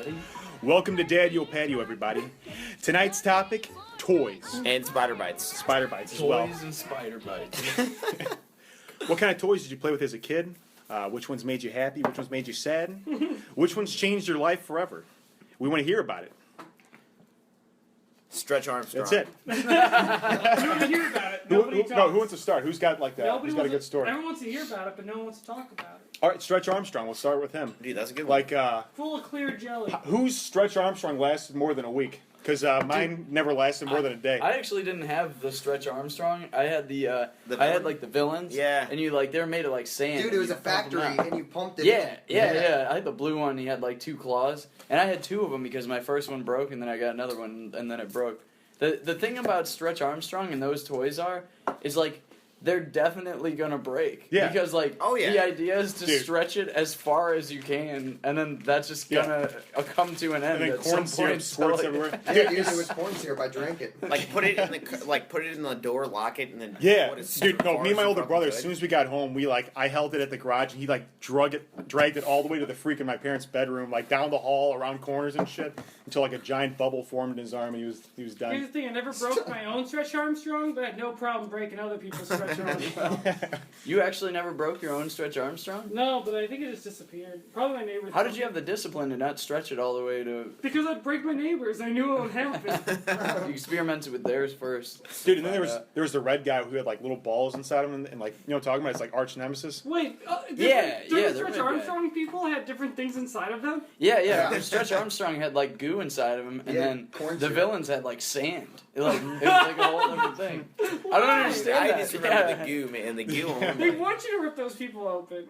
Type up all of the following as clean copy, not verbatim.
Ready? Welcome to Daddio Patio, everybody. Tonight's topic, toys. And spider bites. Spider bites as well. Toys and spider bites. What kind of toys did you play with as a kid? Which ones made you happy? Which ones made you sad? Which ones changed your life forever? We want to hear about it. Stretch Armstrong. That's it. We want to hear about it. Nobody talks. Who wants to start? Who's got like that? Nobody Who's got a wants good story? Everyone wants to hear about it, but no one wants to talk about it. All right, Stretch Armstrong. We'll start with him. Dude, that's a good one. Like, Full of clear jelly. whose Stretch Armstrong lasted more than a week? Because mine never lasted more than a day. I actually didn't have the Stretch Armstrong. I had I villain? had like the villains. Yeah. And you like they were made of like sand. Dude, it was You a pump them factory, out. and you pumped it. Yeah. I had the blue one. He had like 2 claws, and I had 2 of them because my first one broke, and then I got another one, and then it broke. The thing about Stretch Armstrong and those toys is like they're definitely gonna break. Yeah. Because like the idea is to stretch it as far as you can, and then that's just gonna come to an end. And then at corn some syrup point. squirts So, everywhere. Yeah, dude, it was corn syrup. I drank it. Like put it in the door, lock it, and then Yeah, put it dude. No, far me and my as you older fucking brother. could. As soon as we got home, I held it at the garage, and he like dragged it all the way to the freaking my parents' bedroom, like down the hall, around corners and shit, until like a giant bubble formed in his arm, and he was Here's done. the thing: I never broke my own Stretch Armstrong, but I had no problem breaking other people's Stretch Armstrong. You actually never broke your own Stretch Armstrong? No, but I think it just disappeared. Probably my neighbors. How did you have the discipline to not stretch it all the way to... Because I'd break my neighbors. I knew it would happen. You experimented with theirs first. Dude, and then there was the red guy who had like little balls inside him, and like talking about it's like arch nemesis. Wait, Yeah, different they're Stretch red Armstrong people had different things inside of them? Yeah. Stretch Armstrong had like goo inside of him, and Yeah, then corn the syrup. villains had like sand. It was like a whole different thing. I don't understand I that. just remember the goo, man. The goo. They want you to rip those people open.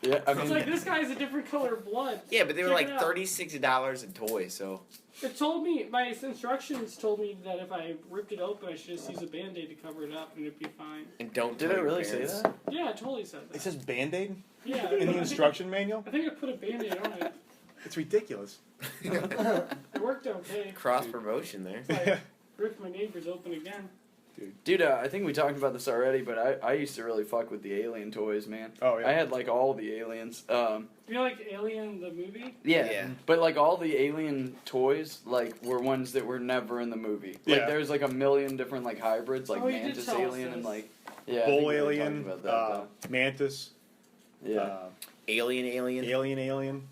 Yeah, I It's mean, like, this guy has a different color of blood. Yeah, but they were Check like it out. $36 a toy, so. It told me, my instructions told me that if I ripped it open, I should just use a Band-Aid to cover it up and it'd be fine. And don't did tell it your really say parents. that? Yeah, it totally said It that. says Band-Aid Yeah. in the instruction manual. I think I put a Band-Aid on it. It's ridiculous. It worked okay. Cross promotion there. It's like, ripped my neighbors open again. Dude, I think we talked about this already, but I used to really fuck with the alien toys, man. Oh yeah. I had like all the aliens. You know, like Alien, the movie? Yeah. But like all the alien toys, like were ones that were never in the movie. Like Yeah. there's like a million different like hybrids, like Oh, you did mantis tell us alien this. and like I think Bull we were alien, talking about that, mantis, though. Yeah. Alien. alien.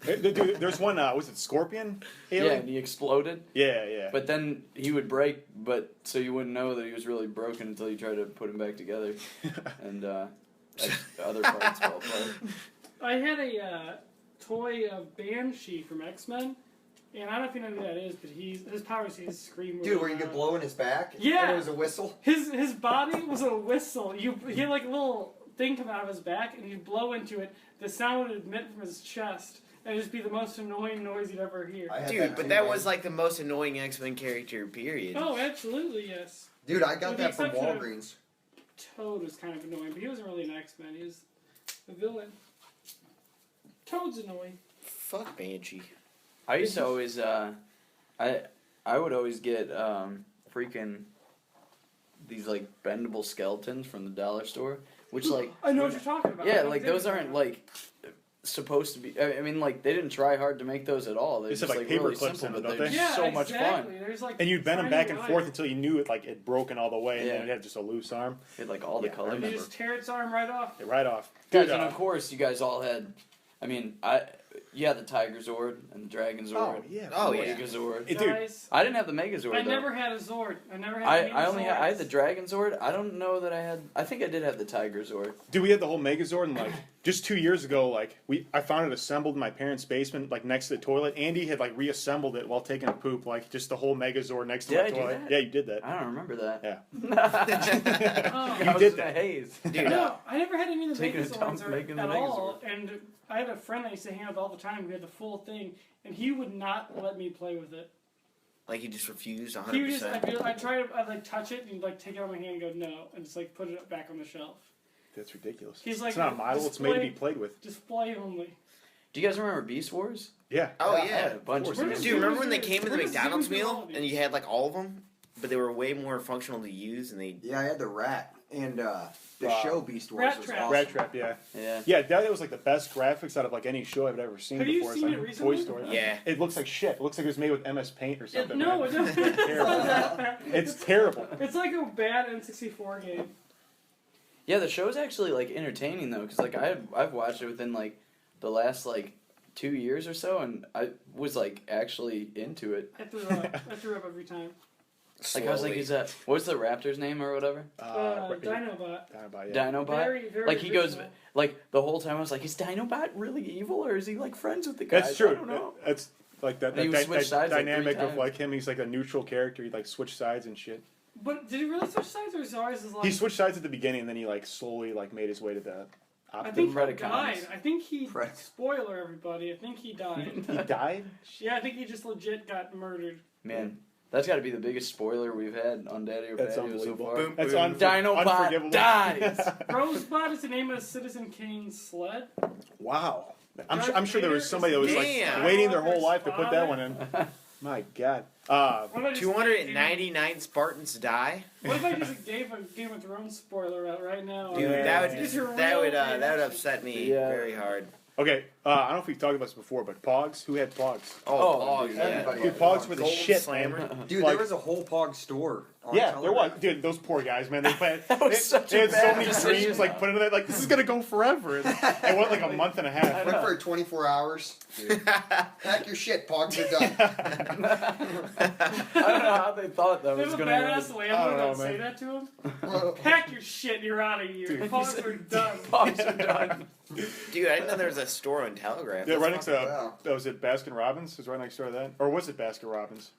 Dude, there's one. Was it Scorpion? Yeah, and Alien? he exploded. Yeah. But then he would break, but so you wouldn't know that he was really broken until you tried to put him back together, and other parts fell apart. I had a toy of Banshee from X-Men, and I don't know if you know who that is, but his power is he's scream. Dude, where you could blow in his back? Yeah. And it was a whistle? His body was a whistle. He had like a little thing come out of his back, and you'd blow into it. The sound would emit from his chest. It'd just be the most annoying noise you'd ever hear. I had Dude, that but too, that man. was like the most annoying X-Men character, period. Oh, absolutely, yes. Dude, I got With the that from exception of- Walgreens. Toad was kind of annoying, but he wasn't really an X-Men. He was a villain. Toad's annoying. Fuck Banshee. I used to always I would always get freaking these like bendable skeletons from the dollar store, which like I know what you're talking about. yeah, I like think those about aren't it. like supposed to be. I mean, like they didn't try hard to make those at all. They're They said, just like, like really paper clips simple, in but it, they're don't they? just so much fun. There's like And you'd bend them tiny back and lines. forth until you knew it like it broken all the way, and Yeah. then it had just a loose arm. It had like all the Yeah, I colors. You just tear its arm right off. Right off. Guys, Dude, and of course, you guys all had. I mean, you had the Tiger Zord and the Dragon Zord. Oh yeah. Oh, the yeah. Megazord. Hey, dude. Guys, I didn't have the Megazord. I though. never had a Zord. I never had. I had the Dragon Zord. I don't know that I had. I think I did have the Tiger Zord. Dude, we had the whole Megazord, and like just 2 years ago, like I found it assembled in my parents' basement, like next to the toilet. Andy had like reassembled it while taking a poop, like just the whole Megazord next to Did my I do toilet. that? Yeah, you did that. I don't remember that. Yeah. Oh. I was did in that. a haze. Dude, No, I never had any of the Taking a Megazords dump, making the at all, Megazord. and I had a friend I used to hang out with all the time who had the full thing, and he would not let me play with it. like he just refused He would just, 100%. I'd try to, I'd like touch it, and he'd like take it out of my hand and go, no, and just like put it back on the shelf. That's ridiculous. He's like, it's not a model. It's made to be played with. Display only. Do you guys remember Beast Wars? Yeah. Oh I yeah. had a bunch of Where them. does Do you remember when they Zoom- came in the where does McDonald's Zoom do all meal of these? and you had like all of them? but they were way more functional to use, and they. Yeah, I had the rat and the Wow. show Beast Wars Rat was Trap. awesome. Rat Trap, yeah. Yeah. Yeah, that was like the best graphics out of like any show I've ever seen Have you before. seen it's it like recently? Toy Story. Yeah. It looks like shit. It looks like it was made with MS Paint or something. No, man. it doesn't. It's terrible. It's terrible. It's like a bad N64 game. Yeah, the show's actually like entertaining though, because like I've watched it within like the last like 2 years or so, and I was like actually into it. I threw up. I threw up every time. Like I was like, is that what's the raptor's name or whatever? Dinobot. Dinobot, yeah. Dinobot. Very, very Like he goes, original. like the whole time I was like, is Dinobot really evil or is he like friends with the guys? That's true. I don't know. That's like that, And he would switch sides, like, 3 dynamic of times. like him. He's like a neutral character. He like switch sides and shit. But did he really switch sides, or is always his like? He switched sides at the beginning, and then he like slowly like made his way to the I opposite. think he Predacons. died. I think he. Pred- Spoiler, everybody. I think he died. He died. Yeah, I think he just legit got murdered. Man, that's got to be the biggest spoiler we've had on Daddio That's Patio so unbelievable. far. Boom. That's Dinobot unforgivable. dies. Rosebud is the name of Citizen Kane's sled. Wow. I'm Darth sure there was Vader somebody that was is like Damn. waiting their whole life to put that Father. one in. My God. What if I just 299 Spartans die. What if I just gave a Game of Thrones spoiler out right now? Dude, Yeah. that These are would real that would reactions. upset me Yeah. very hard. Okay, I don't know if we've talked about this before, but Pogs. Who had Pogs? Oh, Oh, Pog, dude, yeah. everybody Dude, had Pogs were the Gold shit, Slammer. man. Dude, Like- there was a whole Pog store. On Yeah, there was. television. Dude, those poor guys, man. They had, That was they, such they a had so bad many decision, dreams, like though. put into that, like this is gonna go forever. And it went like a month and a half. Went for 24 hours. Dude. Pack your shit, Pogs are done. I don't know how they thought that They was have a going badass to landlord know, that say man. that to him. Pack your shit, you're out of here. Dude. Pogs are done. Pogs are done. Dude, I didn't know there was a store on Telegraph. Yeah, That's right next to wow. was it Baskin Robbins? Is right next door to that, or was it Baskin Robbins?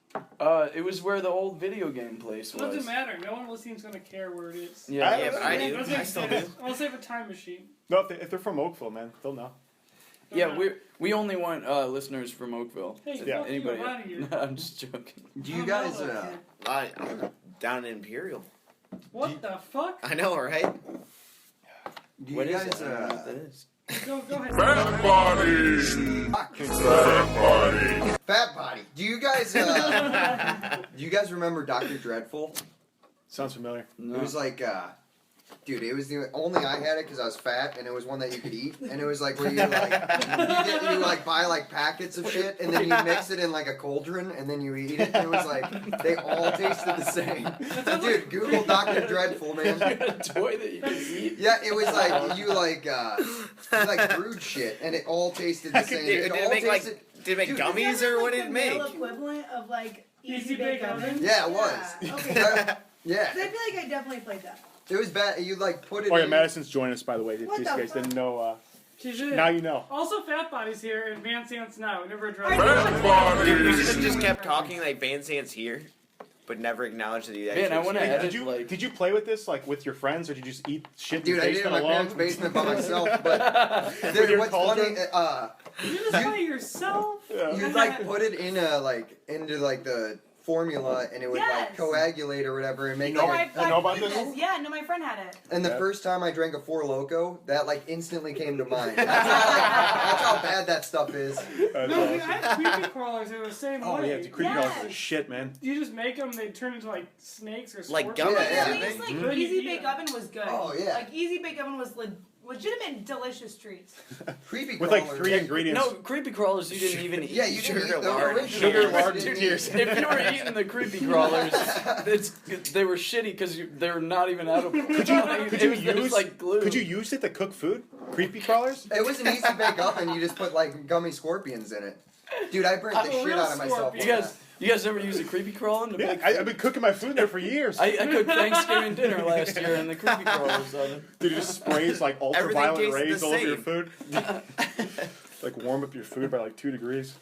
It was where the old video game place It doesn't was. matter. No one listening's gonna care where it is. Yeah. Yeah, but I do. Unless I still do. Unless they have a time machine. No, if they're from Oakville, man, they'll know. Yeah, we only want listeners from Oakville. Hey, Yeah. fuck you, Anybody? I'm out of here. No, I'm just joking. Do you I'm guys, out of here. I'm down in Imperial. What the fuck? I know, right? do you What is guys, it? I don't know what that is. Go ahead. Fat Body. Do you guys, do you guys remember Dr. Dreadful? Sounds familiar. No. It was like, dude, it was the only I had it because I was fat, and it was one that you could eat, and it was like where you like you like buy like packets of shit, and then you mix it in like a cauldron, and then you eat it. And it was like they all tasted the same. Dude, Google Dr. Dreadful, man. a toy that you can eat. Yeah, it was like you like brewed shit, and it all tasted the same. Did all it make like tasted- did it make Dude, gummies or what did it make? The equivalent of like Easy Bake Oven? Yeah, it was. Yeah, okay. Yeah, 'Cause I feel like I definitely played that. it was bad. You like put it. Oh yeah, in, Madison's joining us by the way. In What case the you guys fuck? didn't know. She's in. Now you know. Also, Fat Body's here and Van Sant's now. We never addressed I that. know it's Dude, we should have just kept talking like Van Sant's here, but never acknowledged that he Man, actually I wanna said edit- that. Did you play with this like with your friends, or did you just eat shit in Dude, the I did it in basement my parents' alone? basement by myself. But With dude, your what's cauldron? funny? You just play yourself? You like put it in a like into like the formula, and it would like Yes. coagulate or whatever, and make know- like. you know about played this? Yeah, no, my friend had it. And the Yeah. first time I drank a Four Loko, that like instantly came to mind. That's how bad that stuff is. That's No, awesome. I had creepy crawlers. They were the same Oh way. yeah, the creepy Yes. dolls are shit, man. You just make them, they turn into like snakes or Like scorpions. gummies, Yeah, yeah. At didn't least they? like Good Easy idea. Bake Oven was good. Oh, yeah. Like Easy Bake Oven was legitimate delicious treats. Creepy With like crawlers. 3 ingredients. No, creepy crawlers you didn't even eat. Yeah, you Sugar didn't eat the lard. original Sugar ones, lard, you didn't dude, eat- If you were eating the creepy crawlers, they were shitty because they're not even edible. Could you it was use like glue? Could you use it to cook food? Creepy crawlers? It was an Easy Bake Oven. You just put like gummy scorpions in it. Dude, I burnt the A shit real out of myself. scorpion. You guys ever use a creepy crawl in the Yeah, big? I've been cooking my food there for years. I cooked Thanksgiving dinner last year in the creepy crawlers oven. Dude, it just sprays like Everything ultraviolet tastes rays the all over your same. food. Like warm up your food by like 2 degrees.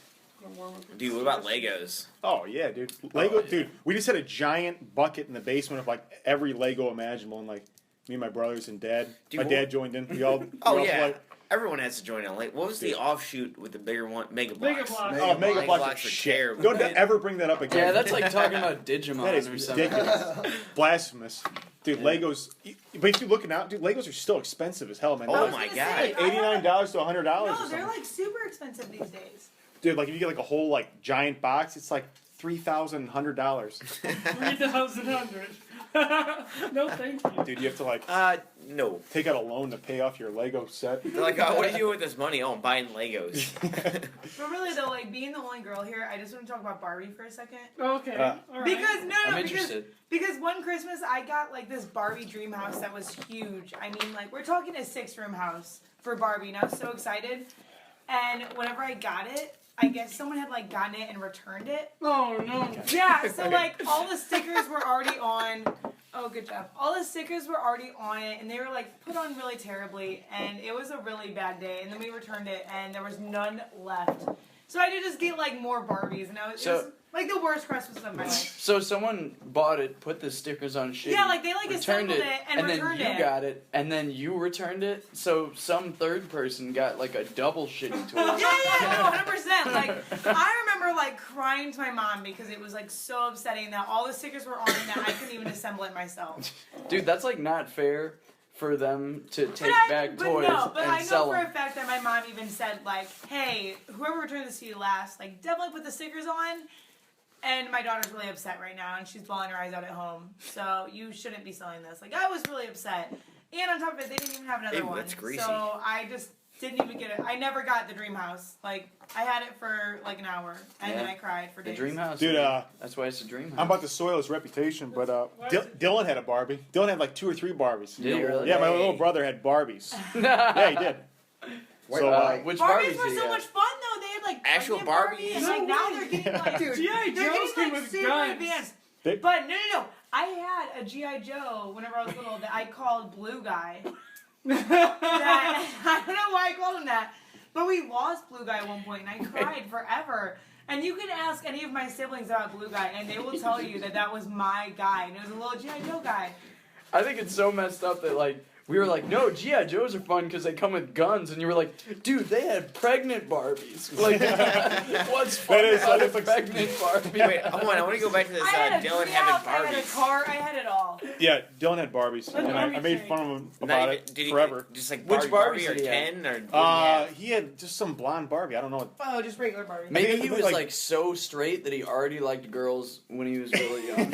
Dude, what about Legos? Oh yeah, dude. Lego, dude. We just had a giant bucket in the basement of like every Lego imaginable, and like me and my brothers and dad. Dude, My what- dad joined in. We all. Oh we all yeah, played. everyone has to join in. Like, what was the Dude. offshoot with the bigger one? Mega Mega Bloks. Bloks. Oh, Mega Mega Bloks Bloks are are shit. terrible. Don't ever bring that up again. Yeah, that's like talking about Digimon That is or something. ridiculous. Blasphemous. Dude, Yeah. Legos. But if you're looking out, dude, Legos are still expensive as hell, man. Oh I was my gonna God. say, Like $89 to $100 or No, something. they're like super expensive these days. Dude, like if you get like a whole like giant box, it's like $3,100. 3,100. No, thank you. Dude, you have to like No. take out a loan to pay off your Lego set. They're like, oh, what are you doing with this money? Oh, I'm buying Legos. But really though, like being the only girl here, I just want to talk about Barbie for a second. Okay. All right. Because I'm because interested. because one Christmas I got like this Barbie dream house that was huge. I mean, like we're talking a 6-room house for Barbie, and I was so excited. And whenever I got it, I guess someone had like gotten it and returned it. Oh no. Yeah, so like all the stickers were already on. Oh, good job. All the stickers were already on it, and they were like put on really terribly, and it was a really bad day. And then we returned it, and there was none left. So I did just get like more Barbies, and it was like the worst Christmas of my life. So someone bought it, put the stickers on shit. Yeah, like they like returned assembled it and returned then it. you got it, and then you returned it. So some third person got like a double shitty toy. Yeah, no, 100%. Like I remember like crying to my mom because it was like so upsetting that all the stickers were on and that I couldn't even assemble it myself. Dude, that's like not fair for them to take back but toys no, but and I know sell for them. a fact that my mom even said like, "Hey, whoever returned this to you last, like definitely put the stickers on." And my daughter's really upset right now, and she's bawling her eyes out at home. So you shouldn't be selling this. Like I was really upset, and on top of it, they didn't even have another one. It's greasy. So I just didn't even get it. I never got the dream house. Like I had it for like an hour, and then Yeah. I cried for The days. dream house. Dude, that's why it's a dream house. I'm about to soil his reputation, but Dylan had a Barbie. Dylan had like 2 or 3 Barbies. Did he really? Yeah, my little brother had Barbies. Yeah, he did. Wait, So, which Barbies Barbies were did he so have? much fun though. They had like Actual pregnant Barbie, Barbies? and like No now way. they're getting like Dude, G.I. they're Joes getting came like with super guns. advanced. They- But no. I had a G.I. Joe whenever I was little that I called Blue Guy. That, I don't know why I called him that. But we lost Blue Guy at one point, and I cried forever. And you can ask any of my siblings about Blue Guy, and they will tell you that that was my guy. And it was a little G.I. Joe guy. I think it's so messed up that like we were like, no, G.I. Joes are fun because they come with guns, and you were like, dude, they had pregnant Barbies. Like, what's fun That is- about that is a like- pregnant Barbie? Wait, hold on. I want to go back to this I had a Dylan treehouse, having I had a Barbies. car, I had it all. Yeah, Dylan had Barbies, What and Barbie I made thing? fun of him Not about even- it did he- forever. Just like Which Barbie Barbies or did he have? 10 or what He had just some blonde Barbie. I don't know what. Oh, just regular Barbie. Maybe he was Like- like so straight that he already liked girls when he was really young.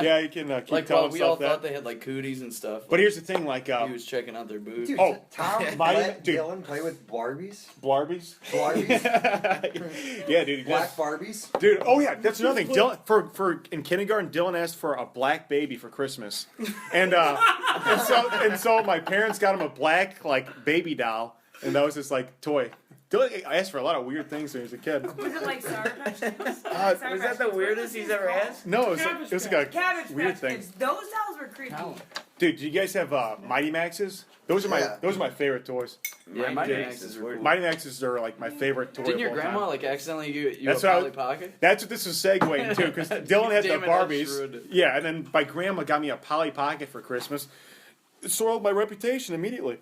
Yeah, you can keep Like, telling well, we all himself that. thought they had like cooties and stuff. But here's the thing, like he was checking out their boobs. Dude, Oh, Tom my- let dude. Dylan play with Barbies? Barbies. Barbies? Yeah, dude. Black Barbies? Dude, oh yeah, that's another thing. Dylan, for in kindergarten, Dylan asked for a black baby for Christmas, and so my parents got him a black like baby doll, and that was his like toy. Dylan asked for a lot of weird things when he was a kid. Was it like Sour Patch Kids? Was that the weirdest he's ever asked? No, it was like a Cabbage weird Patch thing. Kids. Those dolls were creepy. How? Dude, do you guys have Mighty Maxes? Those are my favorite toys. Yeah, my Mighty Maxes were cool. Mighty Maxes are like my favorite toy. Didn't of your all grandma time. like accidentally you That's a what I Polly was- Pocket? That's what this was segueing to, because Dylan had the Damn it, that's Barbies. rude. Yeah, and then my grandma got me a Polly Pocket for Christmas. It soiled my reputation immediately.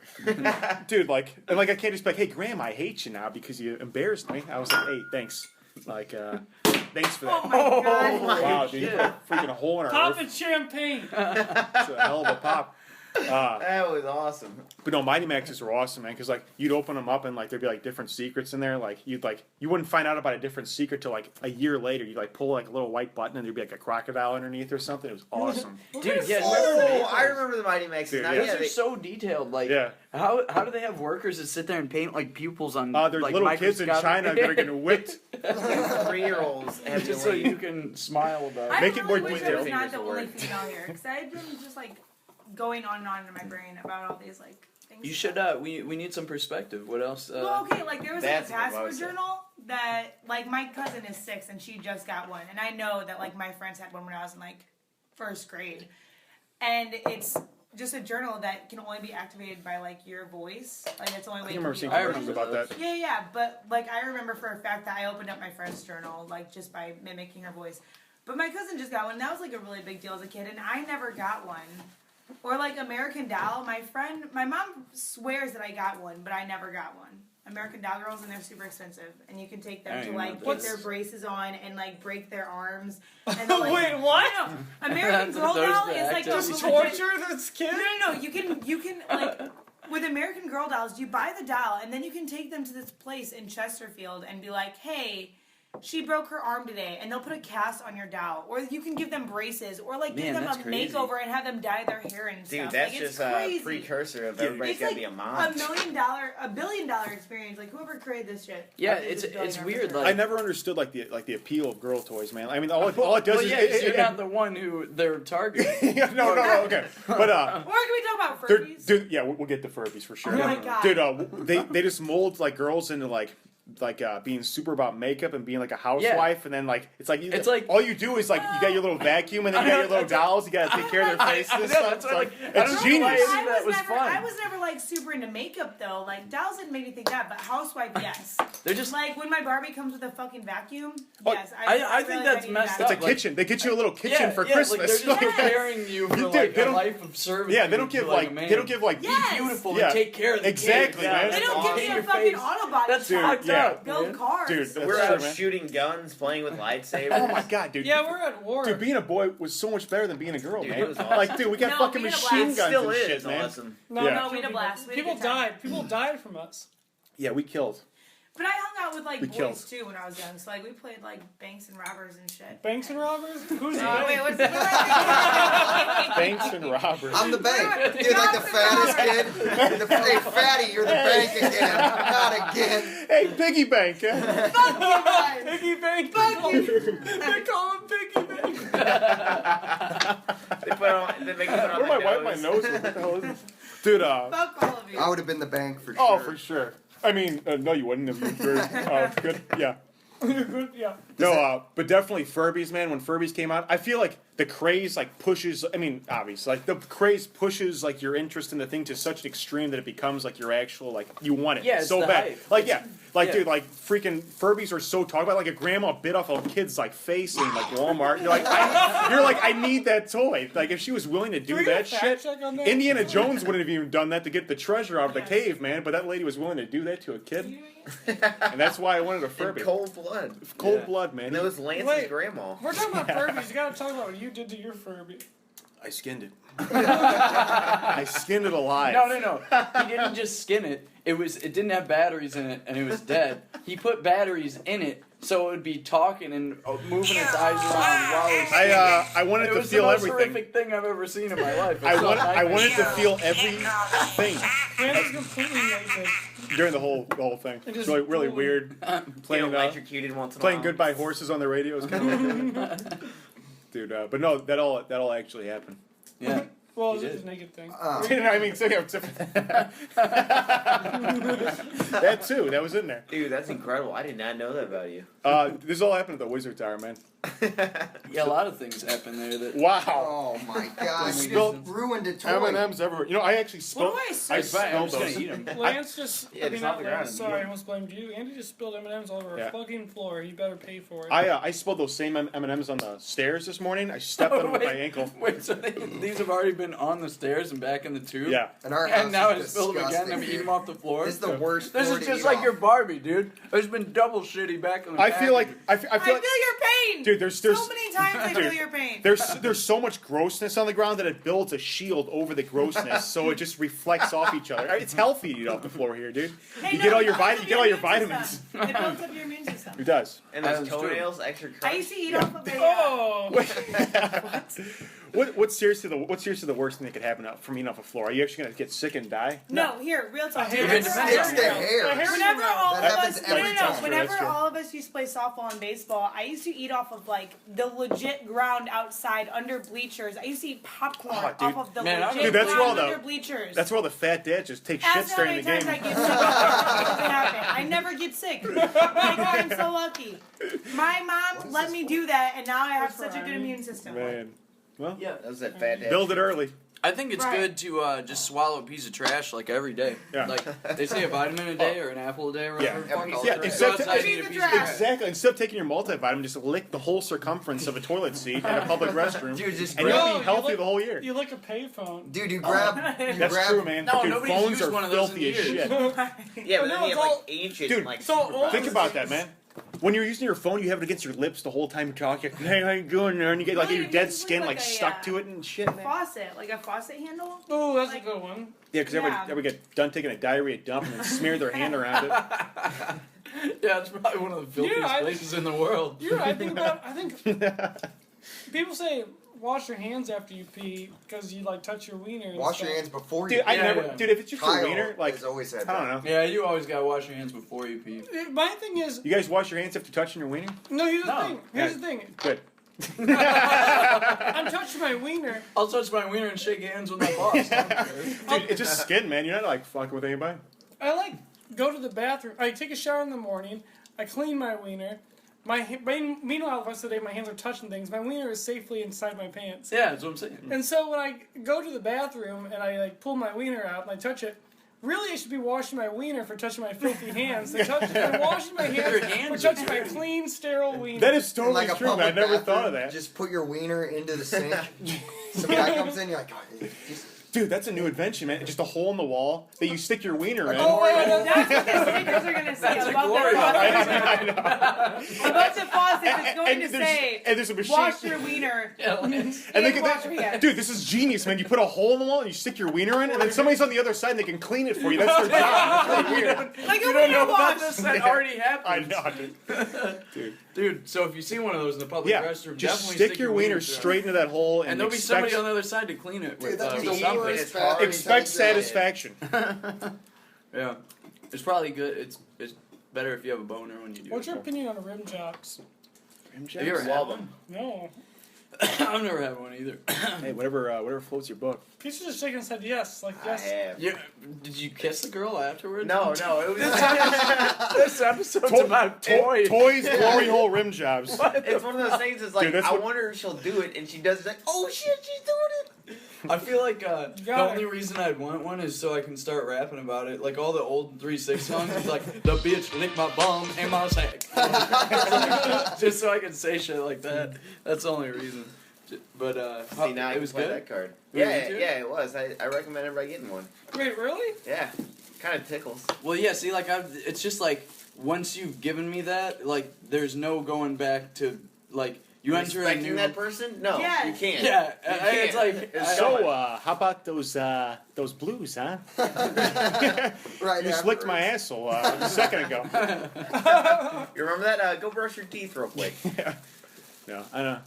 Dude, like I can't just be like, hey, Grandma, I hate you now because you embarrassed me. I was like, hey, thanks. Like, thanks for that. Oh my god. Wow, dude, you put a freaking hole in our Pop roof. and champagne. It's a hell of a pop. That was awesome. But no, Mighty Maxes were awesome, man. Because like you'd open them up and like there'd be like different secrets in there. Like you wouldn't find out about a different secret till like a year later. You'd like pull like a little white button and there'd be like a crocodile underneath or something. It was awesome. Dude, yeah, Oh, I remember the Mighty Maxes. Dude, Now, yeah. those yeah, are so detailed. Like, Yeah. how do they have workers that sit there and paint like pupils on? There's like, little kids in microscopic- China that are getting whipped. 3-year-olds have just to so leave. you can smile about I it. Make it really more wish I detailed. was not the Fingers only will work. female here, because I've been just like going on and on in my brain about all these like things. You should. We need some perspective. What else? Well, okay, like there was like a That's what I password was saying. journal that like my cousin is 6 and she just got one, and I know that like my friends had one when I was in like first grade, and it's just a journal that can only be activated by like your voice. Like it's the only way. I it remember can seeing be commercials opened. about that. Yeah, but like I remember for a fact that I opened up my friend's journal like just by mimicking her voice. But my cousin just got one. That was like a really big deal as a kid, and I never got one. Or like American Doll. My mom swears that I got one, but I never got one. American Doll girls, and they're super expensive, and you can take I them don't to even like know get what their that is. braces on and like break their arms. And they're, like, Wait, what? No, American That's Girl those Doll the is like actors. just Torture this kid? No. You can like with American Girl dolls, you buy the doll and then you can take them to this place in Chesterfield and be like, hey, she broke her arm today, and they'll put a cast on your doll, or you can give them braces, or like give Man, them a that's crazy. makeover and have them dye their hair and Dude, stuff. that's like, it's just crazy. a precursor of everybody's It's gotta like be a mom. $1 billion experience. Like whoever created this shit. Yeah, I think it's is billionaire weird. for sure. Like I never understood like the appeal of girl toys, man. I mean, all it does well, is yeah, 'cause you're not the one who they're targeting. no, okay, but Or can we talk about they're- Furbies? dude, yeah, we'll get to Furbies for sure. Oh my God. Dude, they just mold like girls into like being super about makeup and being like a housewife, and then like it's like Oh. all you do is like you got your little vacuum and then you got your little dolls. You got to take care of their faces. I know, and stuff. that's It's why, like, I don't it's know genius. why any of that was fun. I was never like super into makeup though. Like dolls didn't make me think that, but housewife, yes. They're just Like when my Barbie comes with a fucking vacuum, Oh, yes. I think that's messed It's up. a Like- kitchen. They get you a little kitchen for Like, Christmas. they're just Yes. preparing you for Dude, like they a don't- life of service. Yeah, they don't give like man. they don't give like Yes. Be beautiful Yeah. and take care of the Exactly, kids. man. They don't give me Your a fucking face. Autobot That's shop. fucked yeah. up. Go man. cars. Dude, that's We're true, out man. shooting guns, playing with lightsabers. Oh my god, dude. Yeah, we're at war. Dude, being a boy was so much better than being a girl, Dude, man. it was awesome. Like, dude, we got No, fucking being a machine black- guns Still and is shit, man. awesome. no, Yeah. No, we had a blast. We had a People good time. died. People died from us. Yeah, we killed. But I hung out with like We boys killed. too when I was young. So like we played like banks and robbers and shit. Banks and robbers? Who's Wait, what's the Banks and robbers. I'm the bank. Dude, like the fattest kid. Hey, fatty, you're the bank again. Not again. Hey, piggy bank. Yeah. Fuck you guys. Piggy bank. Fuck you. They call him Piggy bank. They make it put on Where am I their wiping my nose? What the hell is this? Dude, Fuck all of you. I would have been the bank for sure. oh, for sure. I mean, no, you wouldn't have been very good. Yeah. yeah. No, but definitely Furbies, man. When Furbies came out, I feel like the craze like pushes. I mean, obviously, like the craze pushes like your interest in the thing to such an extreme that it becomes like your actual like you want it Yeah, it's so the bad. hype. Like Yeah. dude, like freaking Furbies are so talked about. Like a grandma bit off a kid's like face in like Walmart. You're like, I need that toy. Like if she was willing to do we get a that fact shit, check on that? Indiana Jones wouldn't have even done that to get the treasure out of the cave, man. But that lady was willing to do that to a kid, and that's why I wanted a In Furby. cold blood. Cold blood, man. And it was Lance's Wait. grandma. We're talking about Furbies. You gotta talk about what you did to your Furby. I skinned it. I skinned it alive. No. He didn't just skin it. It didn't have batteries in it, and it was dead. He put batteries in it so it would be talking and moving its eyes around while it was I wanted It to was the feel most everything. horrific thing I've ever seen in my life. I wanted to feel everything Francis completely naked. during the whole thing. It It's is really cool. weird. Get Playing electrocuted once in a playing while. Goodbye Horses on the radio is kind of like that. Dude, but no, that all actually happened. Yeah. Well, He it's did. his naked thing. I mean, so, yeah, except for that too. That was in there. Dude, that's incredible. I did not know that about you. This all happened at the Wizard Tower, man. Yeah, a lot of things happen there that. Wow. Oh my god, you Spilled just ruined a toy. M&M's everywhere. You know, I actually What spilled. do I say? I It's fine, I'm spilled just gonna those. eat them. Lance just. Yeah, it's I mean, not the ground. Lance, sorry, I almost blamed you. Andy just spilled M&Ms all over Yeah. our fucking floor. He better pay for it. I spilled those same M&Ms on the stairs this morning. I stepped on them with my ankle. Wait, so these have already been on the stairs and back in the tube? Yeah. And our house And now is it's spilled them again disgusting, and I'm dude. eating them off the floor? This is the worst This floor is to just eat like off. your Barbie, dude. There's been double shitty back in the I feel like I feel I feel like your pain. dude, there's so many times I feel dude, your pain. there's so much grossness on the ground that it builds a shield over the grossness, so it just reflects off each other. It's healthy to eat off the floor here, dude. Hey, You get all your it builds you up get all your immune vitamins. system. It builds up your immune system. It does. And those That's true. toenails, extra I crunch. used to eat off of a. Oh! What's seriously the worst thing that could happen from eating off a floor? Are you actually gonna get sick and die? No, here, real talk. hair Whenever dye. It's the hair. Whenever all That of happens us, every time. Whenever That's true. all of us used to play softball and baseball, I used to eat off of like the legit ground outside under bleachers. I used to eat popcorn Oh, dude. off of the Man, I legit Dude, that's ground well, under though. bleachers. That's where all the fat dads just take Ask shits how during many the times game. I get sick. It doesn't happen. I never get sick. Like, I'm so lucky. My mom let me do that, and now I have such a good immune system. Man, well, Yeah. That was that fat dad. build it early. I think it's Right. good to just swallow a piece of trash like every day. Yeah. Like they say a vitamin a day or an apple a day or whatever. Yeah. Fuck all Yeah, the instead rest. of- Go outside and Piece eat a of piece of trash. trash. Exactly. Instead of taking your multivitamin, just lick the whole circumference of a toilet seat in a public restroom, Dude, just and grab- you'll No, be you healthy lick- the whole year. You like a payphone. Dude, you grab. That's true, man. No, Dude, nobody's phones used are one of those filthy in as years. shit. Yeah, but No, then you it's have all- like ancient, Dude, like so superpowers. Think about that, man. When you're using your phone, you have it against your lips the whole time you're talking. Hey, how you doing there? And you get like Right, your it dead needs to skin look like like a, stuck to it and shit, man. Faucet, like a faucet handle. Oh, that's Like- a good one. Yeah, because Yeah. everybody get done taking a diarrhea dump and then smear their hand around it. Yeah, it's probably one of the filthiest Yeah, places in the world. You know what I think about? I think people say wash your hands after you pee because you like touch your wiener. And Wash stuff. your hands before Dude, you. I Yeah, never. yeah. Dude, if it's just Kyle your wiener, like has always said I don't know. Yeah, you always gotta wash your hands before you pee. My thing is, You guys wash your hands after touching your wiener? no. Here's the No. thing. Here's the thing. Good. I'm touching my wiener. I'll touch my wiener and shake hands with my boss. I don't care. Dude, it's just skin, man. You're not like fucking with anybody. I like go to the bathroom. I take a shower in the morning. I clean my wiener. Meanwhile, the rest of the day, my hands are touching things. My wiener is safely inside my pants. Yeah, that's what I'm saying. And so when I go to the bathroom and I like pull my wiener out and I touch it, really I should be washing my wiener for touching my filthy hands. I'm washing my Your hands for hands are touching my dirty. clean, sterile wiener. That is In totally like a true, man. I public never bathroom, thought of that. Just put your wiener into the sink. Some guy comes in, you're like, oh, just Dude, that's a new invention, man. Just a hole in the wall that you stick your wiener in. Oh, wait, That's what the stickers are going to say That's a about glory the hole. faucets. About the faucets, it's going to say, and there's a machine. wash your wiener. Yeah, like- And they and can, wash your hands. dude, this is genius, man. You put a hole in the wall and you stick your wiener in, and then somebody's on the other side and they can clean it for you. That's their job. It's really weird. Like a you don't wiener know about wash. this? That already happened. I know, dude. Dude, so if you see one of those in the public Yeah, restroom, just definitely stick your wiener through it. straight into that hole And there'll be expect, somebody on the other side to clean it with, Dude, that'd be with the something. worst hard. bathroom expect time ever. satisfaction. Yeah. It's probably good. It's better if you have a boner when you do What's it. your opinion on rim jobs? Have you ever had one? No. I've never had one either. Hey, whatever floats your boat. He's just shaking his head yes. Like, I yes. have. Yeah. Did you kiss the girl afterwards? No, it was. This episode's about toys. Toys, glory hole rim jobs. It's one of those things. It's like Dude, that's I what- wonder if she'll do it, and she does. It's like, oh shit, she's doing it. I feel like got the it. only reason I'd want one is so I can start rapping about it. Like all the old 3-6 songs, it's like, the bitch licked my bum and my sack. Just so I can say shit like that. That's the only reason. But, See, now I it can was play good. that card. Was Yeah, it good? yeah, it was. I recommend everybody getting one. Wait, really? Yeah, kind of tickles. Well, yeah, see, like, it's just like, once you've given me that, like, there's no going back to, like, you enter a Respecting new... that person? No, Yes. you can't. Yeah, You it's can't. like... It's So, how about those blues, huh? Right You just licked my afterwards. asshole a second ago. You remember that? Go brush your teeth real quick. No, I know.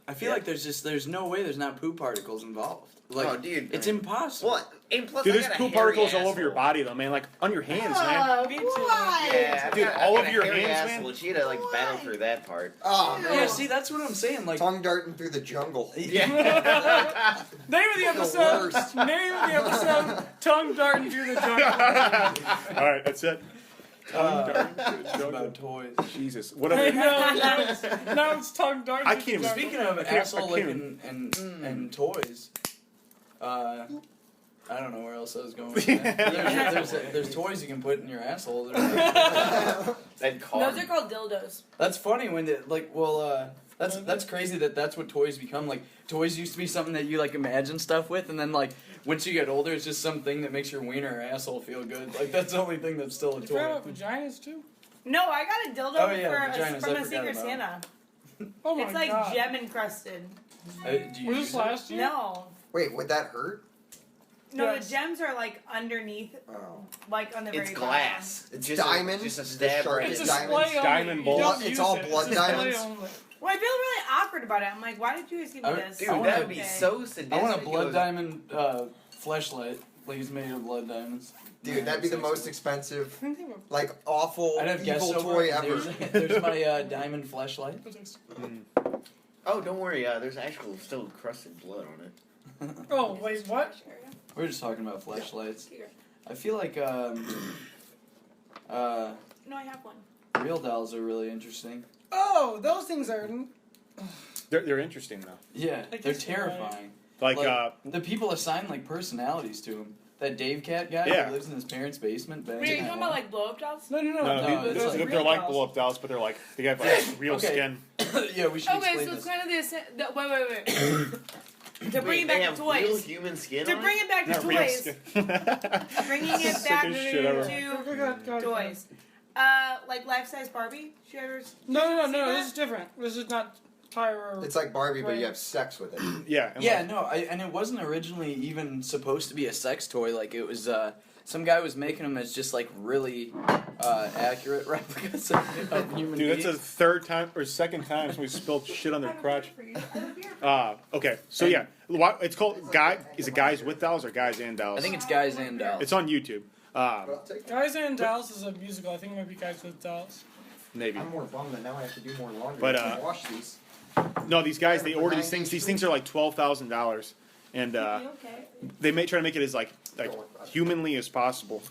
I feel like there's no way there's not poop particles involved. Like, Oh, dude. it's impossible. What? And plus, Dude, I there's got a poop hairy particles all over your asshole. body, though, man. Like, on your hands, man. Me too. Why? Yeah, Dude, I've all got of a your hairy hands, asshole. man? She had to like battle through that part. Oh Yeah, man. see, that's what I'm saying. Like, Tongue darting through the jungle. Yeah. Name of the episode. worst. Name of the episode. Tongue darting through the jungle. All right, that's it. it's about toys. Jesus. What I other... know. Now it's tongue darting. I through can't the even jungle. Speaking of I can't- asshole I can't- licking and toys, I don't know where else I was going with that. There's toys you can put in your asshole. That car. Those are called dildos. That's funny when they, like, well, that's crazy that's what toys become. Like, toys used to be something that you, like, imagine stuff with, and then, like, once you get older, it's just something that makes your wiener or asshole feel good. Like, that's the only thing that's still a You toy. forgot about vaginas too? No, I got a dildo Oh, yeah, for vaginas, I from a forgot Secret about Santa. Oh my It's like god. gem encrusted. Do you Was use this it? last year? No. Wait, would that hurt? No, Yes. the gems are like underneath, Oh. like on the It's very glass. It's just Diamond? just a The stab sharp right It's in. a Diamonds. display only. Diamond You balls. don't It's use all it. blood It's display diamonds? only. bottom. Well, I feel really awkward about it. I'm like, why did you guys give me I- this? Dude, I wanna- that would be Okay. so sadistic. I want a It blood was- diamond fleshlight. Like, it's made of blood diamonds. Dude, that'd be the most expensive, I think like, awful, I'd have guests evil over. toy ever. There's my diamond fleshlight. Oh, don't worry. There's actual still crusted blood on it. Oh, wait, what? We were just talking about fleshlights. Here. I feel like No, I have one. Realdolls are really interesting. Oh, those things are. They're interesting, though. Yeah, I they're guess you're terrifying. Like, The people assign like personalities to them. That Dave Cat guy Yeah. who lives in his parents' basement. Wait, are you talking about like blow up dolls? No. no, No, these- it's they're real like dolls. blow-up dolls, but they're like, they have like real Okay. skin. Yeah, we should Okay, explain so it's this. kind of wait. To bring Wait, it they back have to real toys. human skin To on bring it back to Not real toys. skin. Bringing it back Sickest shit ever. to toys. Like life-size Barbie. She ever? No. see This that? is different. This is not Tyra. It's like Barbie, but you Right. have sex with it. Yeah. and Yeah, like- no, and it wasn't originally even supposed to be a sex toy. Like it was some guy was making them as just like really accurate replicas of human Dude, beings. that's the third time or second time we spilled shit on their crotch. Okay, so yeah, it's called Guy. Is it Guys with Dolls or Guys and Dolls? I think it's Guys and Dolls. It's on YouTube. Guys and Dolls is a musical. I think it might be Guys with Dolls. Maybe. I'm more bummed that now I have to do more laundry. But, to wash these. No, these guys, they order these things. These things are like $12,000, and they may try to make it as like humanly as possible.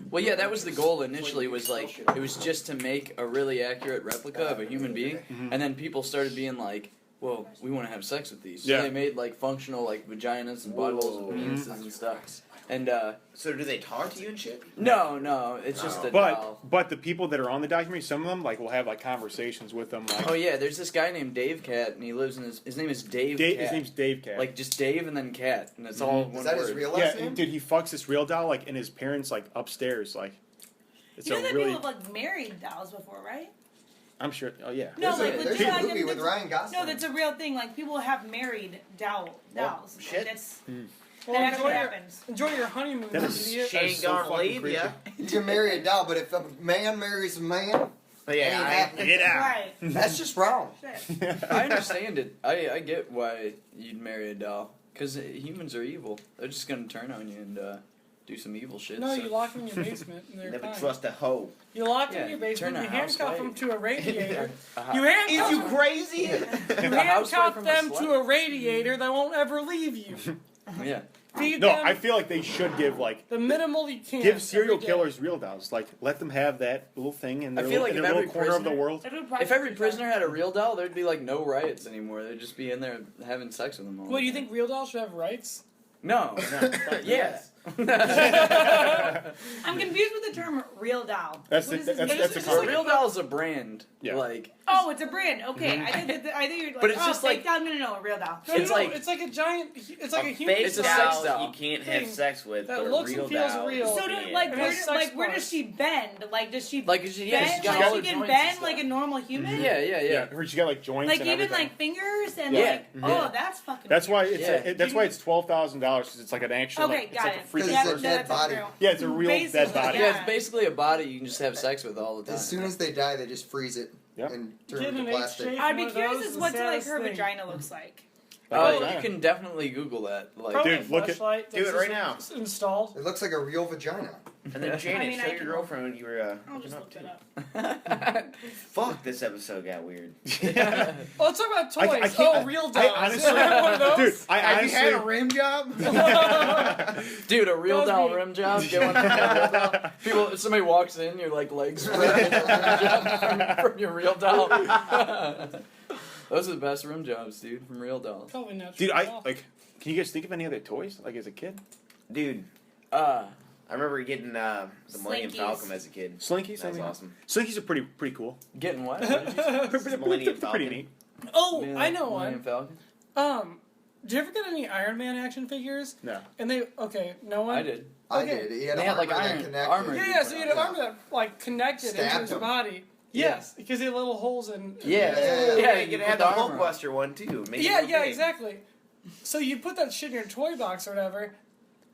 Well, yeah, that was the goal initially. Was like it was just to make a really accurate replica of a human being, and then people started being like, "Well, we want to have sex with these." So Yeah. they made like functional like vaginas and buttholes and penises and stuff. And So do they talk to you and shit? no, it's just a doll. But the people that are on the documentary, some of them like will have like conversations with them. Like, Oh yeah, there's this guy named Dave Cat, and he lives in his name is Dave Cat. His name's Dave Cat. Like just Dave and then Cat, and it's all one Is that word. his real yeah, last name? dude, he fucks this real doll like in his parents like upstairs. Like, it's You know a that really. people have like married dolls before, right? I'm sure. Oh yeah. No, There's like a, legit, there's a like, movie with that's- Ryan Gosling. No, that's a real thing. Like people have married dolls. shit. Like, that's Well, that actually enjoy your, happens. enjoy your honeymoon, That is- idiot. She ain't so gonna fucking leave creepy. ya. You can marry a doll, but if a man marries a man, But ain't yeah, happening. Get out. Right. That's just wrong. Shit. I understand it. I get why you'd marry a doll, because humans are evil. They're just gonna turn on you and do some evil shit. No, so. you lock them in your basement and they're never fine. trust a hoe. You lock them Yeah, in your basement, turn you a handcuff housewife. them to a radiator. A You hou- handcuff Is you them, crazy? you a housewife handcuff from a them slut? to a radiator that won't ever leave you. Yeah. Feed No, them I feel like they should give like the minimal you can. give serial every day. killers real dolls. Like let them have that little thing in I their, feel little, like in if their every little corner of the prisoner- world. If every prisoner had a real doll, there'd be like no riots anymore. They'd just be in there having sex with them all. What, do you think real dolls should have rights? No. Yeah. I'm confused with the term real doll. That's What the- does this that's- mean? that's the Is A this car- real doll's a brand. Yeah. Like Oh, it's a brand. Okay, I think you're like, But it's oh, just fake like- doll. No, a real doll. No, It's no, like- it's like a giant. It's like a A human. fake It's a doll sex doll. you can't have thing sex with, that but a looks and real feels doll. real. So, you do, can. like, It where, has sex like, where does parts. she bend? Like, does she Like, bend? yeah, she's got like, all she her can joints and bend stuff. like a normal human? Yeah. Or she got like joints Like, and even, everything. like, fingers and, Yeah. like, Yeah. oh, that's fucking That's why weird. it's Yeah. that's why it's $12,000 because it's like an actual. Okay, like, it's got like it. a freaking Because Yeah, it's a person. dead that's body. true. Yeah, it's a real dead Basically, body. Yeah, yeah. it's basically a body you can just have sex with all the time. As soon as they die, they just freeze it Yep. and turn Get it an to plastic. H-shape. I'd be One of curious those as is what the like saddest her thing. vagina looks like. Oh, Yeah. you can definitely Google that. Like, Probably Dude, a look at- fleshlight Do that's it right just now. Installed. It looks like a real vagina. And then Janet, I mean, I show your can- girlfriend what you were I'll looking just up look to. it up. Fuck, this episode got weird. Oh, let's talk about toys. I can't- oh, real dolls. I honestly, One of those? dude, I Have you had a honestly. rim job? Dude, a real That was doll me. rim job. Get one from a real doll. People, if somebody walks in, your like legs spread from your real doll. Those are the best rim jobs, dude, from real dolls. Probably not. Dude, true I at all. like. Can you guys think of any other toys like as a kid? Dude, Uh, I remember getting the Millennium Slinkies. Falcon as a kid. Slinkies. That was I mean, awesome. Slinkies are pretty cool. getting what? What did you say? Millennium They're pretty Falcon. neat. Oh, Yeah, I know Millennium one. Falcon? Did you ever get any Iron Man action figures? No. And they no one. I did. I Okay. did. He had They had, like, armor that iron- connected. armor. Yeah. So you had an arm that like connected into Stabbed his him. body. Yeah. Yes, because he had little holes in. Yeah. Yeah, you could put have the the armor on. Hulkbuster one too. Make it Yeah, real yeah, big. exactly. So you put that shit in your toy box or whatever.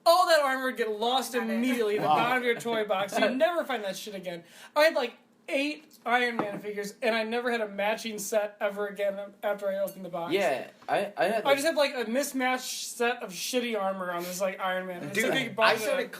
All that armor would get lost Got it. immediately in the Wow. bottom of your toy box. You'd never find that shit again. I had like 8 Iron Man figures, and I never had a matching set ever again after I opened the box. Yeah, I had. I Like, just have like a mismatched set of shitty armor on this like Iron Man. It's Dude, like you bought I it started at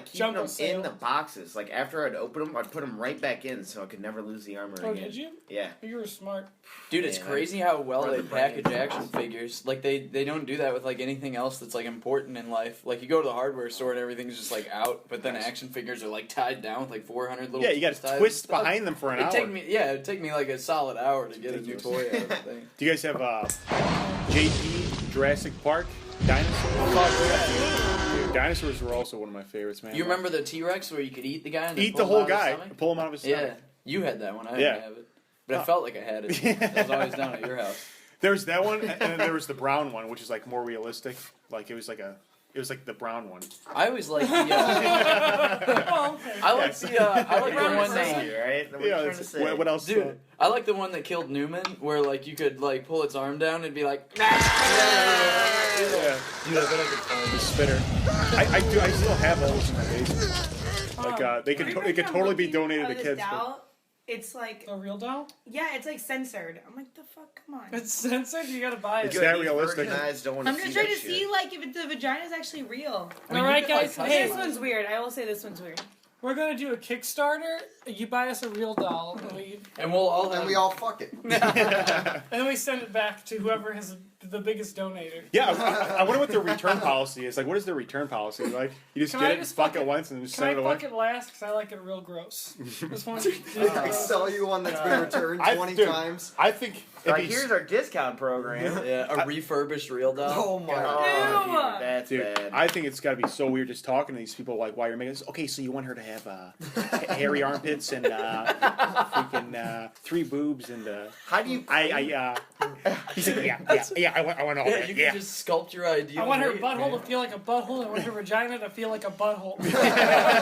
keeping jumbo them sale. in the boxes. Like after I'd open them, I'd put them right back in so I could never lose the armor Oh, again. did you? Yeah. You were smart. dude, it's Yeah, crazy how well run they the brain package into action figures. Like they don't do that with like anything else that's like important in life. Like you go to the hardware store and everything's just like out, but then action figures are like tied down with like 400 little. Yeah, you got ties to and twist stuff. behind them for an hour. It'd take me like a solid hour to get a new toy out of the thing. Do you guys have JP Jurassic Park dinosaurs? Dude, dinosaurs were also one of my favorites, man. You remember the T-Rex where you could eat the guy? And then Eat pull the him whole out of his guy, stomach? pull him out of his stomach. Yeah, you had that one. I Yeah. didn't have it, but I felt like I had it. I was always down at your house. There's that one, and then there was the brown one, which is like more realistic. Like it was like a It was like the brown one. I always like the. Oh, okay. I like the. I like the one that. right? What are you trying to say? What else? Dude, I like the one that killed Newman, where like you could like pull its arm down and be like. Yeah. Dude, I bet I could find The spitter. I do. I still have those in my basement. Like they could totally be donated to kids. But... It's like A real doll? yeah, it's like censored. I'm like, the fuck, come on. It's censored. You gotta buy It's it. that realistic. Don't want I'm just trying to see like if the vagina is actually real. I mean, All right, you could, guys. like, Hey, This one's weird. I will say this one's weird. we're gonna do a Kickstarter. You buy us a real doll, And we'll all have. And we all fuck it. and then we send it back to whoever has the biggest donator. Yeah, I wonder what their return policy is. Like, what is their return policy? Like, you just Can get I it, just fuck fuck it it? once, and just Can I send it away. fuck it last? Because I like it real gross. This one. I sell you one that's been returned 20 dude, times. I think if Like, he's- here's our discount program. Yeah, a refurbished real doll. Oh my Oh, god. dude, that's Dude, bad. I think it's got to be so weird just talking to these people like while you're making this. Okay, so you want her to have hairy armpits and freaking 3 boobs and How do you? he's like yeah I want all Yeah, that you yeah. can just sculpt your ideal. I want her mate, butthole man. to feel like a butthole. I want her vagina to feel like a butthole.